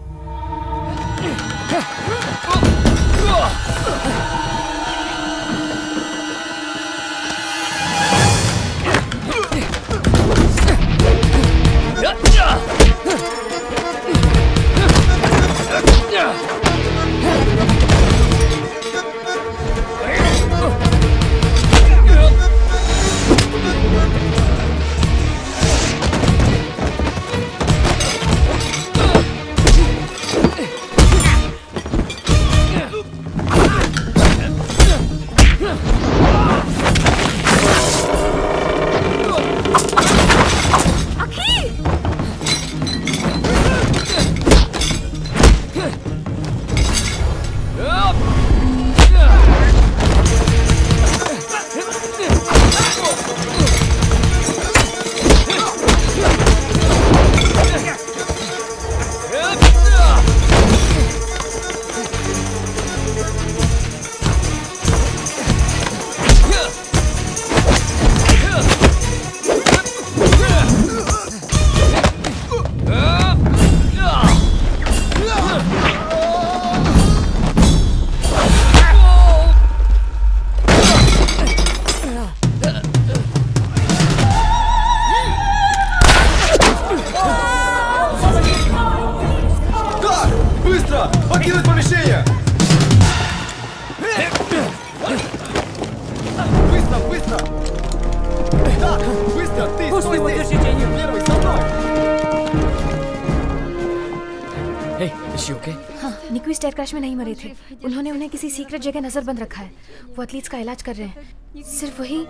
निक्विस्ट एयर क्रैश में नहीं मरे थे। उन्होंने उन्हें किसी सीक्रेट जगह नजरबंद रखा है। वो एथलीट्स का इलाज कर रहे हैं। सिर्फ वही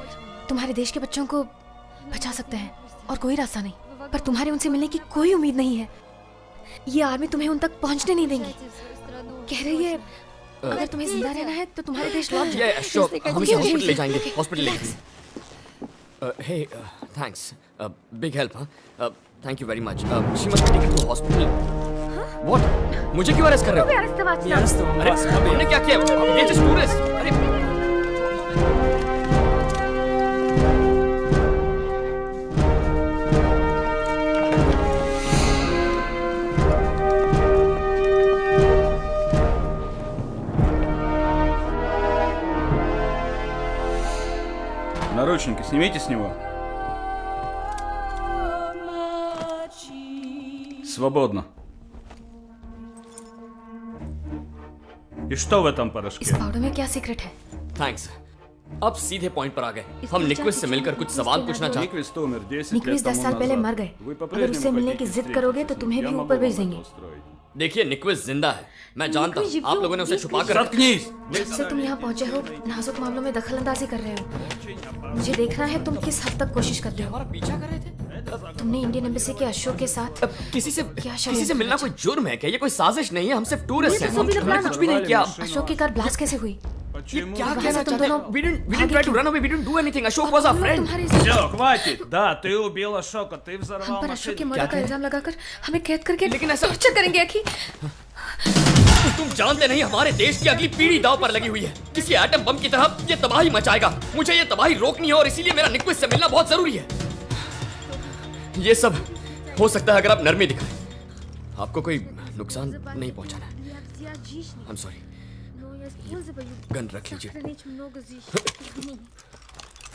तुम्हारे देश के बच्चों को बचा सकते हैं और कोई रास्ता नहीं। पर तुम्हारे उनसे मिलने की कोई उम्मीद नहीं है। ये आर्मी तुम्हें उन तक पहुंचने नहीं देंगी। कह रही है अगर तुम्हें जिंदा रहना है तो तुम्हारे देश लौट जाओ। हम इसे हॉस्पिटल ले जाएंगे। हॉस्पिटल ले जाएंगे। Hey thanks, big help. हाँ, thank you very much. She must be taken to hospital. What? मुझे क्यों अरेस्ट कर रहे हो? अरे हमने क्या किया? ये जस्ट टूरिस्ट। अरे Наручники, снимите с него. Свободно. И что в этом порошке? इस पाउडर में क्या सीक्रेट है? थैंक्स। अब सीधे पॉइंट पर आ गए। हम निक्विस्ट से मिलकर कुछ सवाल पूछना चाहते हैं। निक्विस्ट 10 साल पहले मर गए। अगर उससे मिलने की जिद करोगे तो तुम्हें भी ऊपर भेज देंगे। देखिए निक्विस्ट जिंदा है, मैं जानता हूँ। आप लोगों ने उसे छुपा कर जब से तुम यहाँ पहुँचे हो नाजुक मामलों में दखल अंदाजी कर रहे हो। मुझे देखना है तुम किस हद तक कोशिश करते हो। पीछा कर रहे थे। तुमने इंडियन एम्बेसी के अशोक के साथ किसी से क्या किसी से मिलना कोई जुर्म है क्या? ये कोई साजिश नहीं है, हम सिर्फ टूरिस्ट हैं, हमने कुछ भी नहीं किया। अशोक की कार ब्लास्ट कैसे हुई? ये क्या कहना चाहते हैं? We didn't try to run away, we didn't do anything. Ashok was our friend. Все, хватит. Да, ты убил Ашока, ты हम взорвал पर अशोक के машину. मर्डर का इल्जाम लगाकर हमें कैद करके लेकिन ऐसा टॉर्चर करेंगे अखी। तुम जानते नहीं हमारे देश की अगली पीढ़ी दांव पर लगी हुई है। किसी एटम बम की तरह ये तबाही मचाएगा। मुझे ये तबाही रोकनी है और इसीलिए मेरा निक्विस्ट से मिलना बहुत जरूरी है। ये सब हो सकता है अगर आप नरमी दिखाएं। आपको कोई नुकसान नहीं पहुंचाना है। I'm sorry. गन रख लीजिए।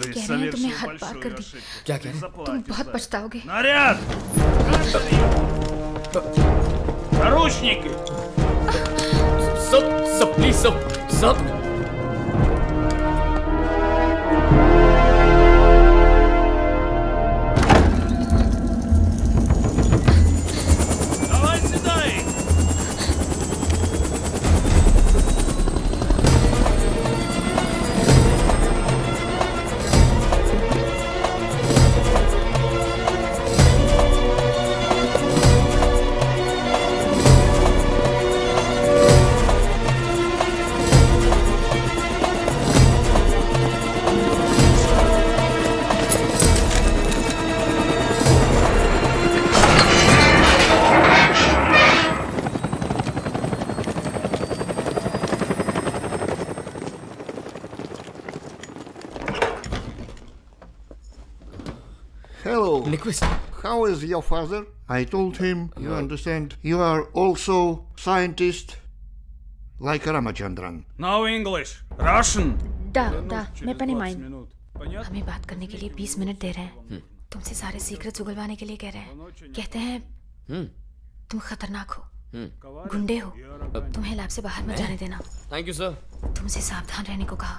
कह रहे हैं तुमने हद पार कर दी। क्या कह रहे हैं? तुम बहुत पछताओगे। Наряд! Наручники! सब प्लीज सब Давай сюда их! Hello. Niquist. How is your father? I told him, you understand, you are also scientist like Ramachandran. No English. Russian. दा मैं पनिमाइन। हमें बात करने के लिए 20 मिनट दे रहे हैं। तुमसे सारे सीक्रेट्स उगलवाने के लिए कह रहे हैं। कहते हैं तुम खतरनाक हो, गुंडे हो, तुम्हें लैब से बाहर मत जाने देना। Thank you sir. तुमसे सावधान रहने को कहा।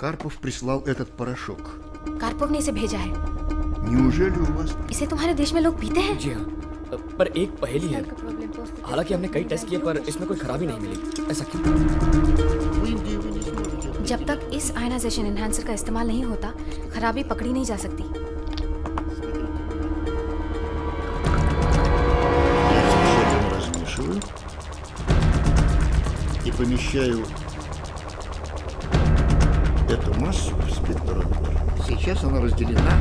Карпов прислал этот порошок. कारपोव ने इसे भेजा है। Неужели у вас... इसे तुम्हारे देश में लोग पीते हैं? जी हाँ, पर एक पहेली है। हालांकि हमने कई टेस्ट किए पर इसमें कोई खराबी नहीं मिली। ऐसा क्यों? जब तक इस आयनाइजेशन एनहांसर का इस्तेमाल नहीं होता, खराबी पकड़ी नहीं जा सकती। Размешиваю и помещаю эту массу в спектрометр. Сейчас она разделена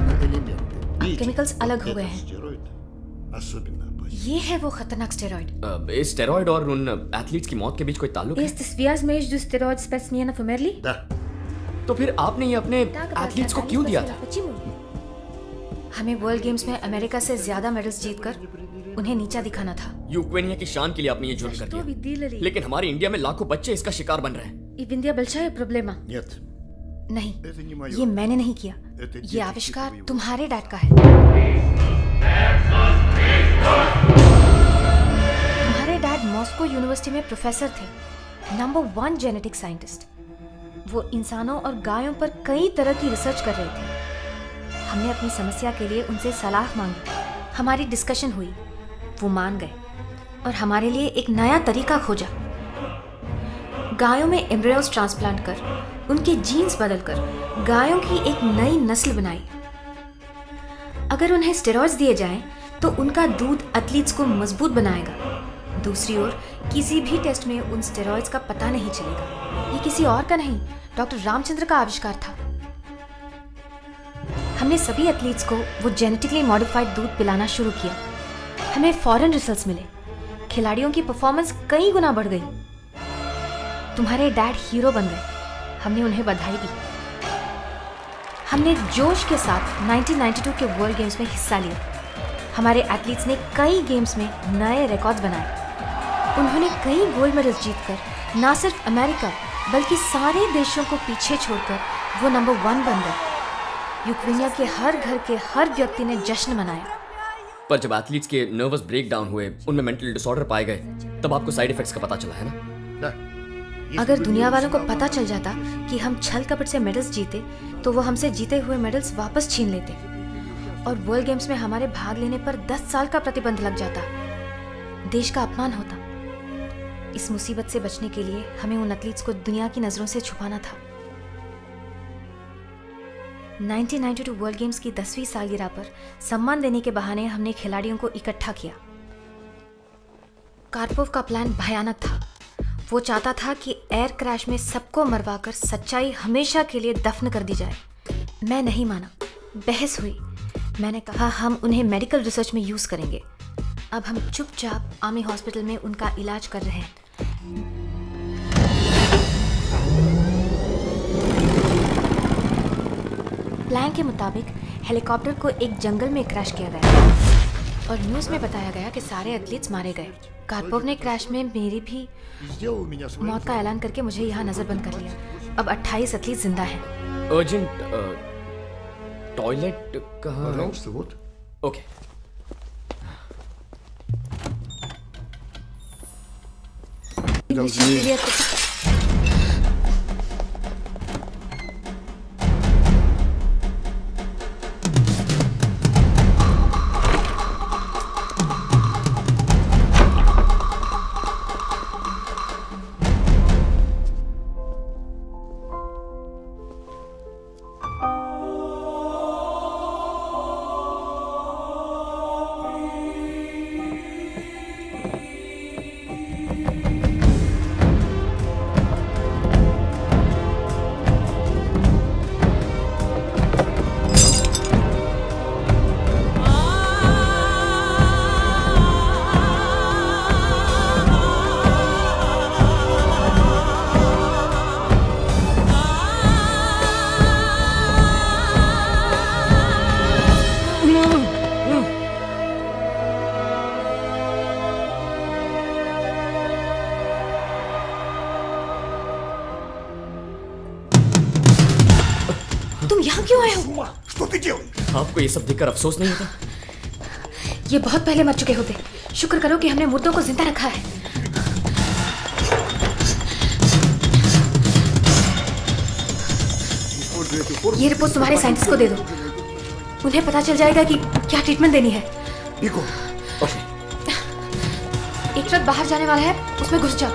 на элементы. केमिकल्स अलग हो गए हैं। Стероид особенно опасен. ये है वो खतरनाक स्टेरॉइड। इस स्टेरॉइड और उन एथलीट्स की मौत के बीच कोई ताल्लुक है? Este vias meios do steroid specimena fumerli? Да. तो फिर आपने ये अपने एथलीट्स को क्यों दिया था? हमें वर्ल्ड गेम्स में अमेरिका से ज्यादा मेडल्स जीतकर उन्हें नीचा दिखाना था। यूक्रेनिया की शान के लिए आपने ये जुर्म कर दिया। लेकिन हमारे इंडिया में लाखों बच्चे इसका शिकार बन रहे हैं। India большая проблема। Нет. नहीं, Это не мое. ये मैंने नहीं किया। Это ये дети आविष्कार Чиповой. तुम्हारे डैड का है। तुम्हारे डैड मॉस्को यूनिवर्सिटी में प्रोफेसर थे, नंबर 1 जेनेटिक साइंटिस्ट। वो इंसानों और गायों पर कई तरह की रिसर्च कर रहे थे। हमने अपनी समस्या के लिए उनसे सलाह मांगी। हमारी डिस्कशन हुई, वो मान गए और हमारे लिए एक नया तरीका खोजा। गायों में एम्ब्रियोस ट्रांसप्लांट कर उनके जीन्स बदलकर गायों की एक नई नस्ल बनाई। अगर उन्हें स्टेरॉइड्स दिए जाएं तो उनका दूध एथलीट्स को मजबूत बनाएगा। दूसरी ओर किसी भी टेस्ट में उन स्टेरॉइड्स का पता नहीं चलेगा। ये किसी और का नहीं, डॉक्टर रामचंद्र का आविष्कार था। हमने सभी एथलीट्स को वो जेनेटिकली मॉडिफाइड दूध पिलाना शुरू किया। हमें फौरन रिजल्ट्स मिले। खिलाड़ियों की परफॉर्मेंस कई गुना बढ़ गई। तुम्हारे डैड हीरो बन गए। हमने उन्हें बधाई दी। हमने जोश के साथ 1992 के वर्ल्ड गेम्स में हिस्सा लिया। हमारे एथलीट्स ने कई गेम्स में नए रिकॉर्ड्स बनाए। उन्होंने कई गोल्ड मेडल्स जीतकर न सिर्फ अमेरिका बल्कि सारे देशों को पीछे छोड़कर वो नंबर 1 बन गए। यूक्रेनिया के हर घर के हर व्यक्ति ने जश्न मनाया। पर जब एथलीट्स के नर्वस ब्रेकडाउन हुए, उनमें मेंटल डिसऑर्डर पाए गए, तब आपको साइड इफेक्ट्स का पता चला है ना? अगर दुनिया वालों को पता चल जाता कि हम छल कपट से मेडल्स जीते तो वो हमसे जीते हुए मेडल्स वापस छीन लेते और वर्ल्ड गेम्स में हमारे भाग लेने पर 10 साल का प्रतिबंध लग जाता। देश का अपमान होता। इस मुसीबत से बचने के लिए हमें उन एथलीट्स को दुनिया की नजरों से छुपाना था। 1992 वर्ल्ड गेम्स की 10वीं सालगिरह पर सम्मान देने के बहाने हमने खिलाड़ियों को इकट्ठा किया। कार्पोव का प्लान भयानक था। वो चाहता था कि एयर क्रैश में सबको मरवाकर सच्चाई हमेशा के लिए दफन कर दी जाए। मैं नहीं माना, बहस हुई। मैंने कहा हम उन्हें मेडिकल रिसर्च में यूज करेंगे। अब हम चुपचाप आर्मी हॉस्पिटल में उनका इलाज कर रहे हैं। प्लान के मुताबिक हेलीकॉप्टर को एक जंगल में क्रैश किया गया और न्यूज़ में बताया गया कि सारे एथलीट्स मारे गए। कार्पोव ने क्रैश में मेरी भी मौत का ऐलान करके मुझे यहाँ नजरबंद कर लिया। अब 28 एथलीट जिंदा हैं। अर्जेंट टॉयलेट कहाँ? ओके। तुम यहाँ क्यों आए हो? आपको ये सब देखकर अफसोस नहीं होता? ये बहुत पहले मर चुके होते। शुक्र करो कि हमने मुर्दों को जिंदा रखा है। ये रिपोर्ट तुम्हारे साइंटिस्ट को दे दो। उन्हें पता चल जाएगा कि क्या ट्रीटमेंट देनी है। एक ट्रक बाहर जाने वाला है, उसमें घुस जाओ।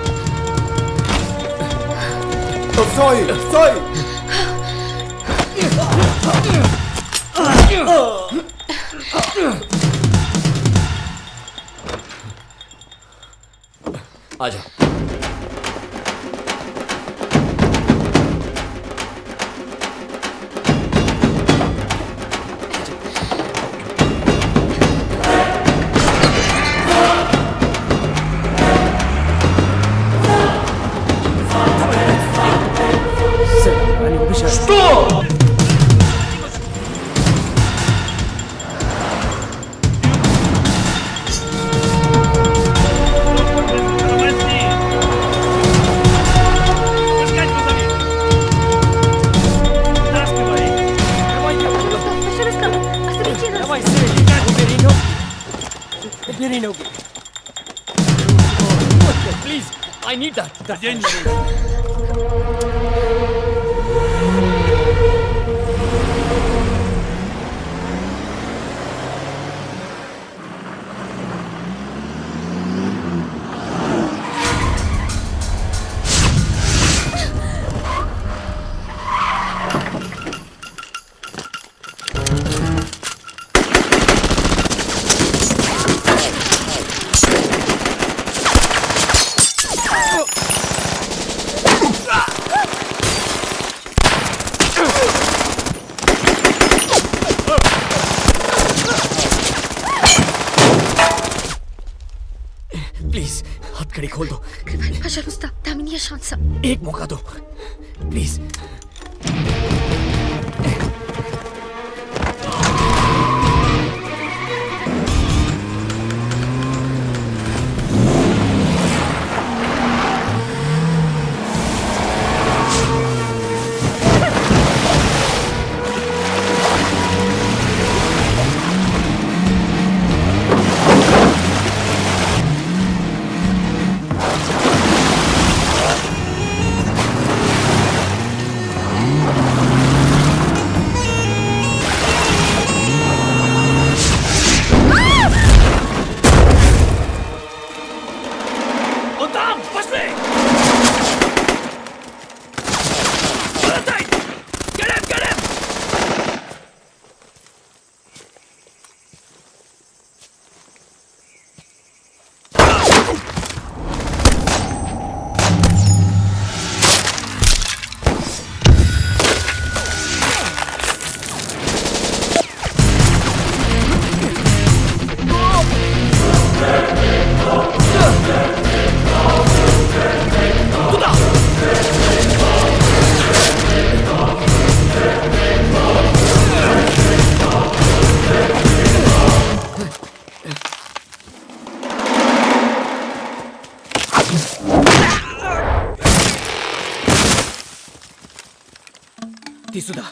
आ जाओ। Please, I need that. Please हथकड़ी खोल दो। एक मौका दो प्लीज। शादीशुदा।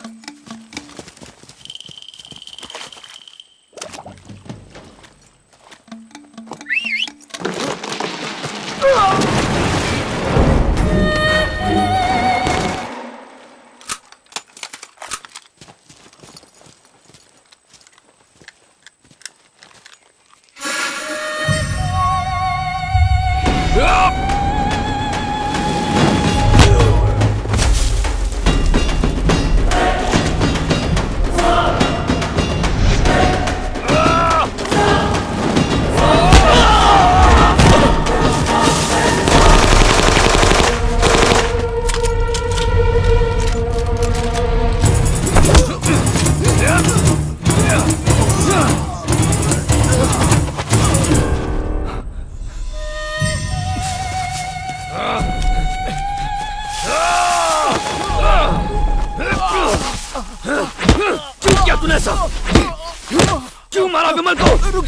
क्यों किया तूने ऐसा? क्यों मारा विमल को? रुक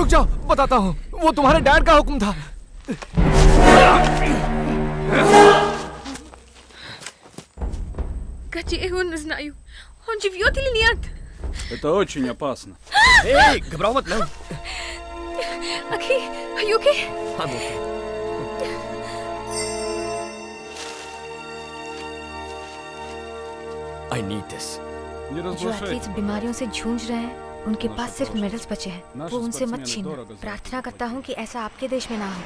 जाओ, बताता हूँ। वो तुम्हारे डैड का हुक्म था। Где он, не знаю. Он живет или нет? Это очень опасно. Эй, घबराओ मत ना। Okay, are you okay? I'm okay. I need this. जो एथलीट्स बीमारियों से जूझ रहे हैं, उनके पास सिर्फ मेडल्स बचे हैं। वो उनसे मत छीनो। प्रार्थना करता हूँ कि ऐसा आपके देश में ना हो।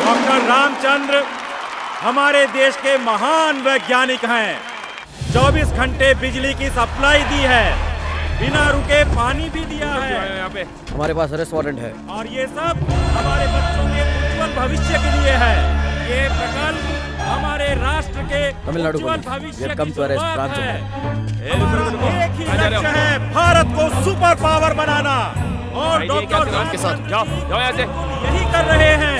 डॉक्टर रामचंद्र हमारे देश के महान वैज्ञानिक हैं। 24 घंटे बिजली की सप्लाई दी है, बिना रुके पानी भी दिया है। यहाँ पे हमारे पास अरेस्ट वारंट है। और ये सब हमारे बच्चों के उज्जवल भविष्य के लिए है। ये प्रकल्प हमारे राष्ट्र के तमिलनाडु उज्जवल पुलिस, भविष्य we की have come to arrest शुरुआत है। रामचंद्र। एक ही लक्ष्य है, भारत को सुपर पावर बनाना। और डॉक्टर के साथ जाओ यहाँ से। यही कर रहे हैं।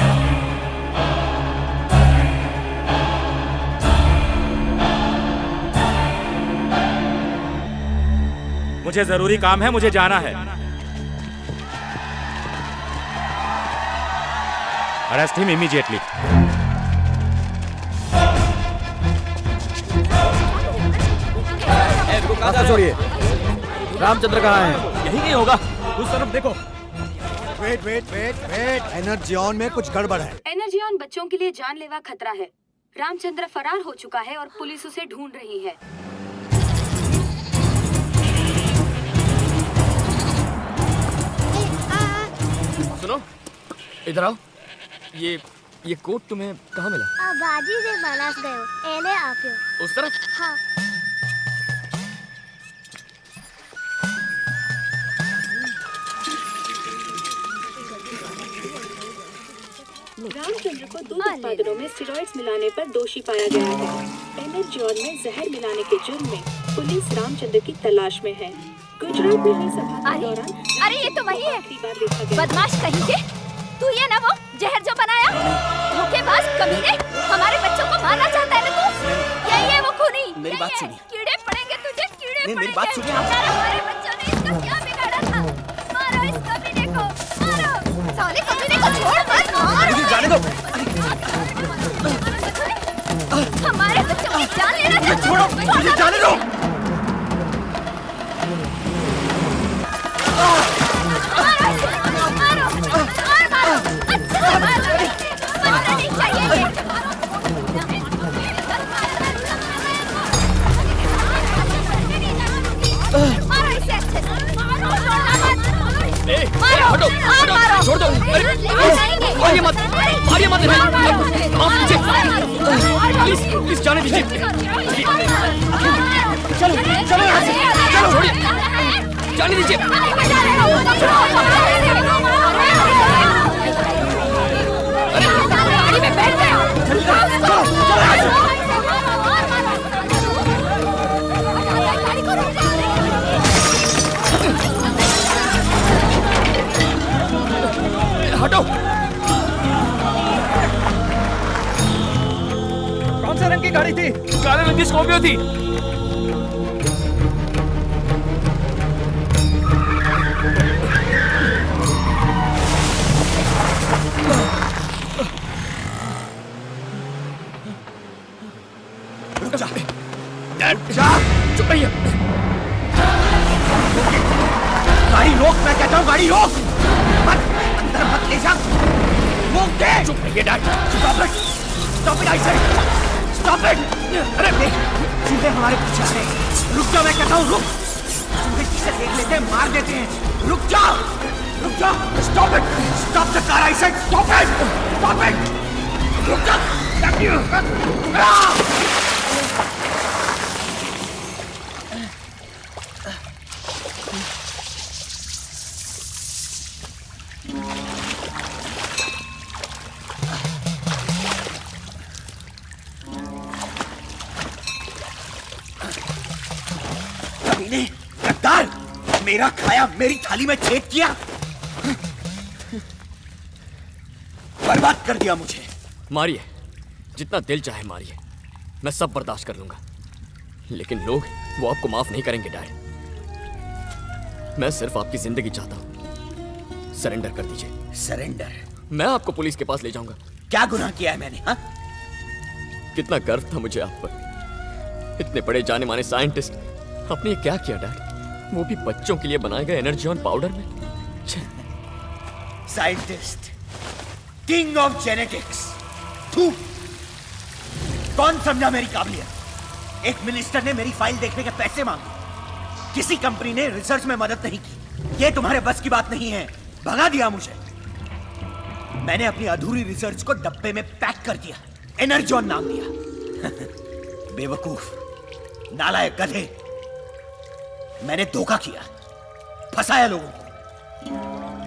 मुझे जरूरी काम है, मुझे जाना है। Arrest him immediately. छोड़िए। रामचंद्र कहाँ है? यही नहीं होगा, उस तरफ देखो। वेट। एनर्जी ऑन में कुछ गड़बड़ है। एनर्जी ऑन बच्चों के लिए जानलेवा खतरा है। रामचंद्र फरार हो चुका है और पुलिस उसे ढूंढ रही है। सुनो, इधर आओ। ये कोट तुम्हें कहाँ मिला? बाजी से बनास गयो। एने आप्यो। उस तरफ? हाँ। रामचंद्र को दूध उत्पादनों में स्टेरॉइड्स मिलाने पर दोषी पाया गया है। एनर्जॉन में जहर मिलाने के जुर्म में पुलिस रामचंद्र की तलाश में है। गुजरात में हुई सभा के दौरान अरे ये तो वही है, बदमाश कहीं के। तू ये ना वो जहर जो बनाया, धोखेबाज कमीने, हमारे बच्चों को मारना चाहता है ना तू? यही है वो खूनी। मेरी बात सुनिए। कीड़े पड़ेंगे तुझे, कीड़े पड़ेंगे। मेरी बात सुनिए। हमारे बच्चों ने इसका क्या बिगाड़ा था? मारो इस कमीने को, मारो। साले कमीने को छोड़ मत, मारो। मुझे जाने दो। हमारे बच्चों की जान लेना चाहते हो? छोड़ो, मुझे जाने दो। हटो, छोड़ दो। मारिए मत, प्लीज जाने दीजिए। चलो यहाँ से, चलो छोड़िए, जाने दीजिए। गाड़ी में बैठ गए। हटो। कौन से रंग की गाड़ी थी? काले रंग की स्कॉर्पियो थी। चुप रहिए। गाड़ी रोक, मैं कहता हूँ गाड़ी रोक। मत अंदर मत ले जा। रोक दे। चुप रहिए dad. Stop it, stop it I say, stop it. अरे देख, चूहे हमारे पीछे आ रहे हैं। रुक जा, मैं कहता हूँ रुक। चूहे जिसे देख लेते हैं मार देते हैं। रुक जा, रुक जा। Stop it, stop the car I say, stop it, stop it. रुक जा। कमीने, गद्दार, मेरा खाया मेरी थाली में छेद किया, बर्बाद कर दिया मुझे। मारिए, जितना दिल चाहे मारिए, मैं सब बर्दाश्त कर लूंगा, लेकिन लोग वो आपको माफ नहीं करेंगे डैड। मैं सिर्फ आपकी जिंदगी चाहता हूं, सरेंडर कर दीजिए। सरेंडर? मैं आपको पुलिस के पास ले जाऊंगा। क्या गुनाह किया है मैंने? हा? कितना गर्व था मुझे आप पर। इतने बड़े जाने माने साइंटिस्ट, आपने ये क्या किया डैड? वो भी बच्चों के लिए बनाए गए एनर्जी ऑन पाउडर में। साइंटिस्ट, किंग ऑफ जेनेटिक्स, तू कौन समझा मेरी काबिलियत? एक मिनिस्टर ने मेरी फाइल देखने के पैसे मांगे, किसी कंपनी ने रिसर्च में मदद नहीं की। ये तुम्हारे बस की बात नहीं है, भगा दिया मुझे। मैंने अपनी अधूरी रिसर्च को डब्बे में पैक कर दिया, एनर्जॉन नाम दिया। बेवकूफ, नालायक गधे, मैंने धोखा किया, फंसाया लोगों को।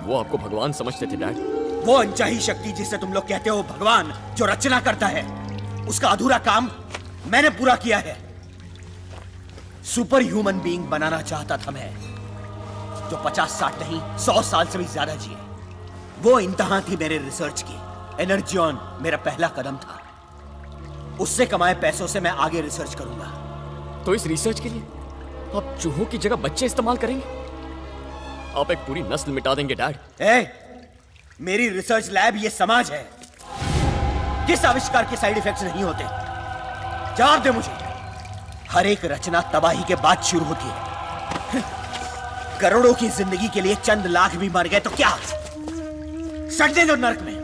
वो आपको भगवान समझते थे डैड? वो अनचाही शक्ति जिसे तुम लोग कहते हो भगवान, जो रचना करता है, उसका अधूरा काम मैंने पूरा किया है। सुपर ह्यूमन बीइंग बनाना चाहता था मैं, जो 50-60 नहीं 100 साल से भी ज्यादा जिए। वो इंतहा थी मेरे रिसर्च की। एनर्जियन मेरा पहला कदम था। उससे कमाए पैसों से मैं आगे रिसर्च करूंगा। तो इस रिसर्च के लिए आप चूहों की जगह बच्चे इस्तेमाल करेंगे? आप एक पूरी नस्ल मिटा देंगे डैड। मेरी रिसर्च लैब ये समाज है। किस आविष्कार के साइड इफेक्ट्स नहीं होते? जवाब दे मुझे। हर एक रचना तबाही के बाद शुरू होती है। करोड़ों की जिंदगी के लिए चंद लाख भी मर गए तो क्या? सड़ दे दो नर्क में।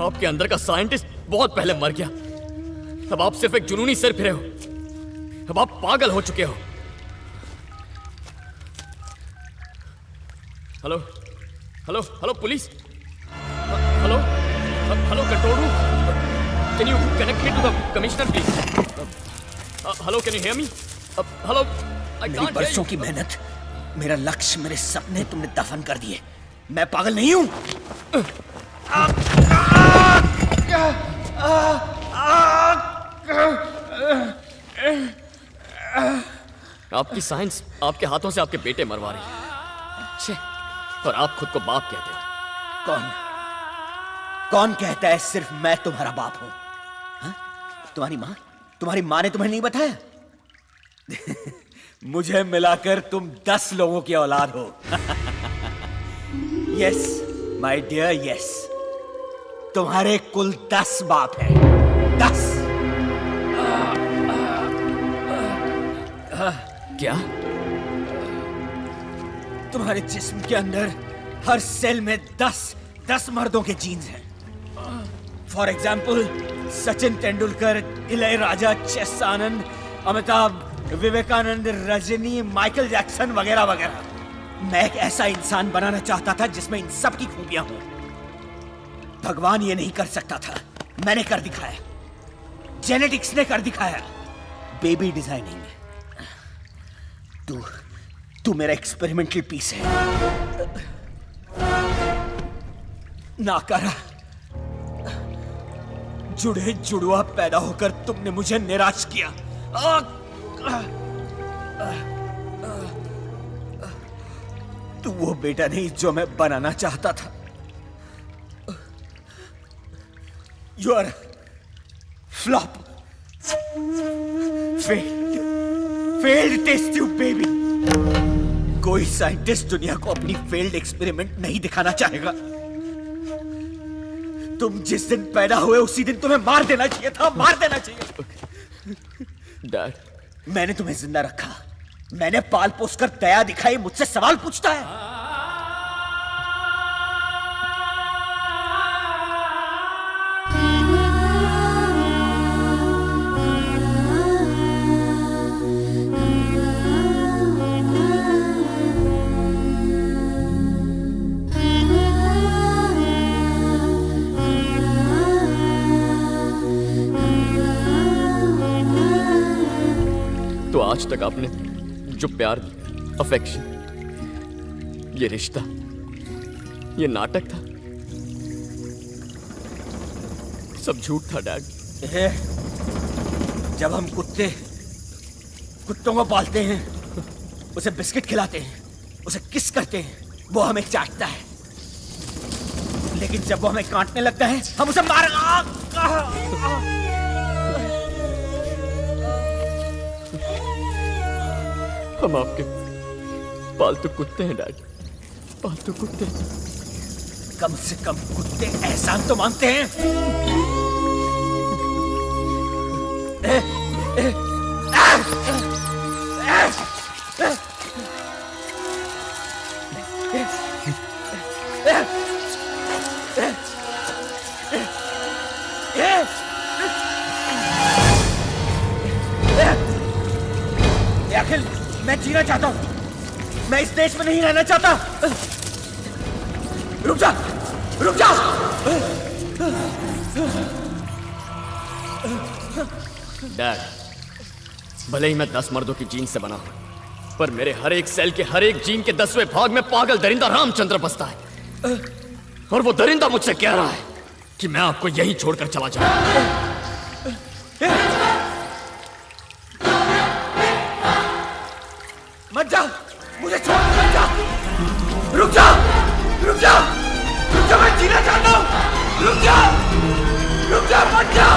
आपके अंदर का साइंटिस्ट बहुत पहले मर गया। अब आप सिर्फ एक जुनूनी सिर फिरे हो। अब आप पागल हो चुके हो। Hello hello hello police, hello hello control room, can you connect me to the commissioner please? Hello, can you hear me? Hello, मेरी बरसों की मेहनत, मेरा लक्ष्य, मेरे सपने तुमने दफन कर दिए। मैं पागल नहीं हूं। आपकी साइंस आपके हाथों से आपके बेटे मरवा रही है, और आप खुद को बाप कहते हो। कौन कहता है सिर्फ मैं तुम्हारा बाप हूं? हा? तुम्हारी माँ ने तुम्हें नहीं बताया? मुझे मिलाकर तुम 10 लोगों की औलाद हो। Yes my dear, yes. तुम्हारे कुल 10 बाप हैं। 10। क्या? तुम्हारे जिस्म के अंदर हर सेल में 10 मर्दों के जीन्स हैं। For example Sachin Tendulkar, Ilaiyaraaja, chess Anand, Amitabh, Vivekananda, Rajini, Michael Jackson वगैरह वगैरह। मैं एक ऐसा इंसान बनाना चाहता था जिसमें इन सब की खूबियां हों। भगवान ये नहीं कर सकता था, मैंने कर दिखाया। जेनेटिक्स ने कर दिखाया। Baby designing. तू मेरा एक्सपेरिमेंटल पीस है। नाकारा, जुड़े जुड़वा पैदा होकर तुमने मुझे निराश किया। तू वो बेटा नहीं जो मैं बनाना चाहता था। You are flop, failed test tube baby. कोई साइंटिस्ट दुनिया को अपनी फेल्ड एक्सपेरिमेंट नहीं दिखाना चाहेगा। तुम जिस दिन पैदा हुए उसी दिन तुम्हें मार देना चाहिए था, मार देना चाहिए। डैड मैंने तुम्हें जिंदा रखा, मैंने पाल पोस कर दया दिखाई, मुझसे सवाल पूछता है। तो आज तक आपने जो प्यार, अफेक्शन, ये रिश्ता, ये नाटक था, सब झूठ था डैड। जब हम कुत्तों को पालते हैं, उसे बिस्किट खिलाते हैं, उसे किस करते हैं, वो हमें चाटता है, लेकिन जब वो हमें काटने लगता है हम उसे मार। हम आपके पालतू कुत्ते हैं डैड, पालतू कुत्ते। कम से कम कुत्ते एहसान तो मांगते हैं। अखिल, मैं जीना चाहता हूं, मैं इस देश में नहीं रहना चाहता। रुक जा, रुक जा। डैड, भले ही मैं 10 मर्दों की जीन से बना हूं, पर मेरे हर एक सेल के हर एक जीन के 10वें भाग में पागल दरिंदा रामचंद्र बसता है, और वो दरिंदा मुझसे कह रहा है कि मैं आपको यहीं छोड़कर चला जाऊं। मत जा, मुझे छोड़ मत जा। रुक जा, रुक जा, रुक जा, मैं जीना चाहता हूं। रुक जा, रुक जा, मत जा।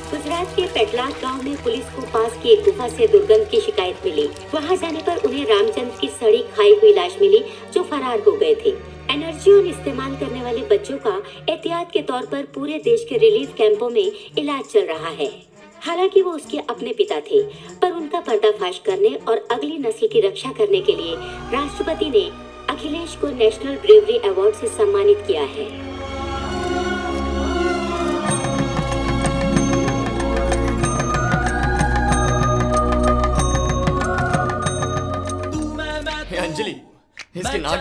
गुजरात के पेटलाद गांव में पुलिस को पास की एक गुफा से दुर्गंध की शिकायत मिली। वहां जाने पर उन्हें रामचंद्र की सड़ी खाई हुई लाश मिली, जो फरार हो गए थे। एनर्जियन इस्तेमाल करने वाले बच्चों का एहतियात के तौर पर पूरे देश के रिलीफ कैंपों में इलाज चल रहा है। हालांकि वो उसके अपने पिता थे, पर उनका पर्दाफाश करने और अगली नस्ल की रक्षा करने के लिए राष्ट्रपति ने अखिलेश को नेशनल ब्रेवरी अवार्ड से सम्मानित किया है। अंजलि, इसके नाक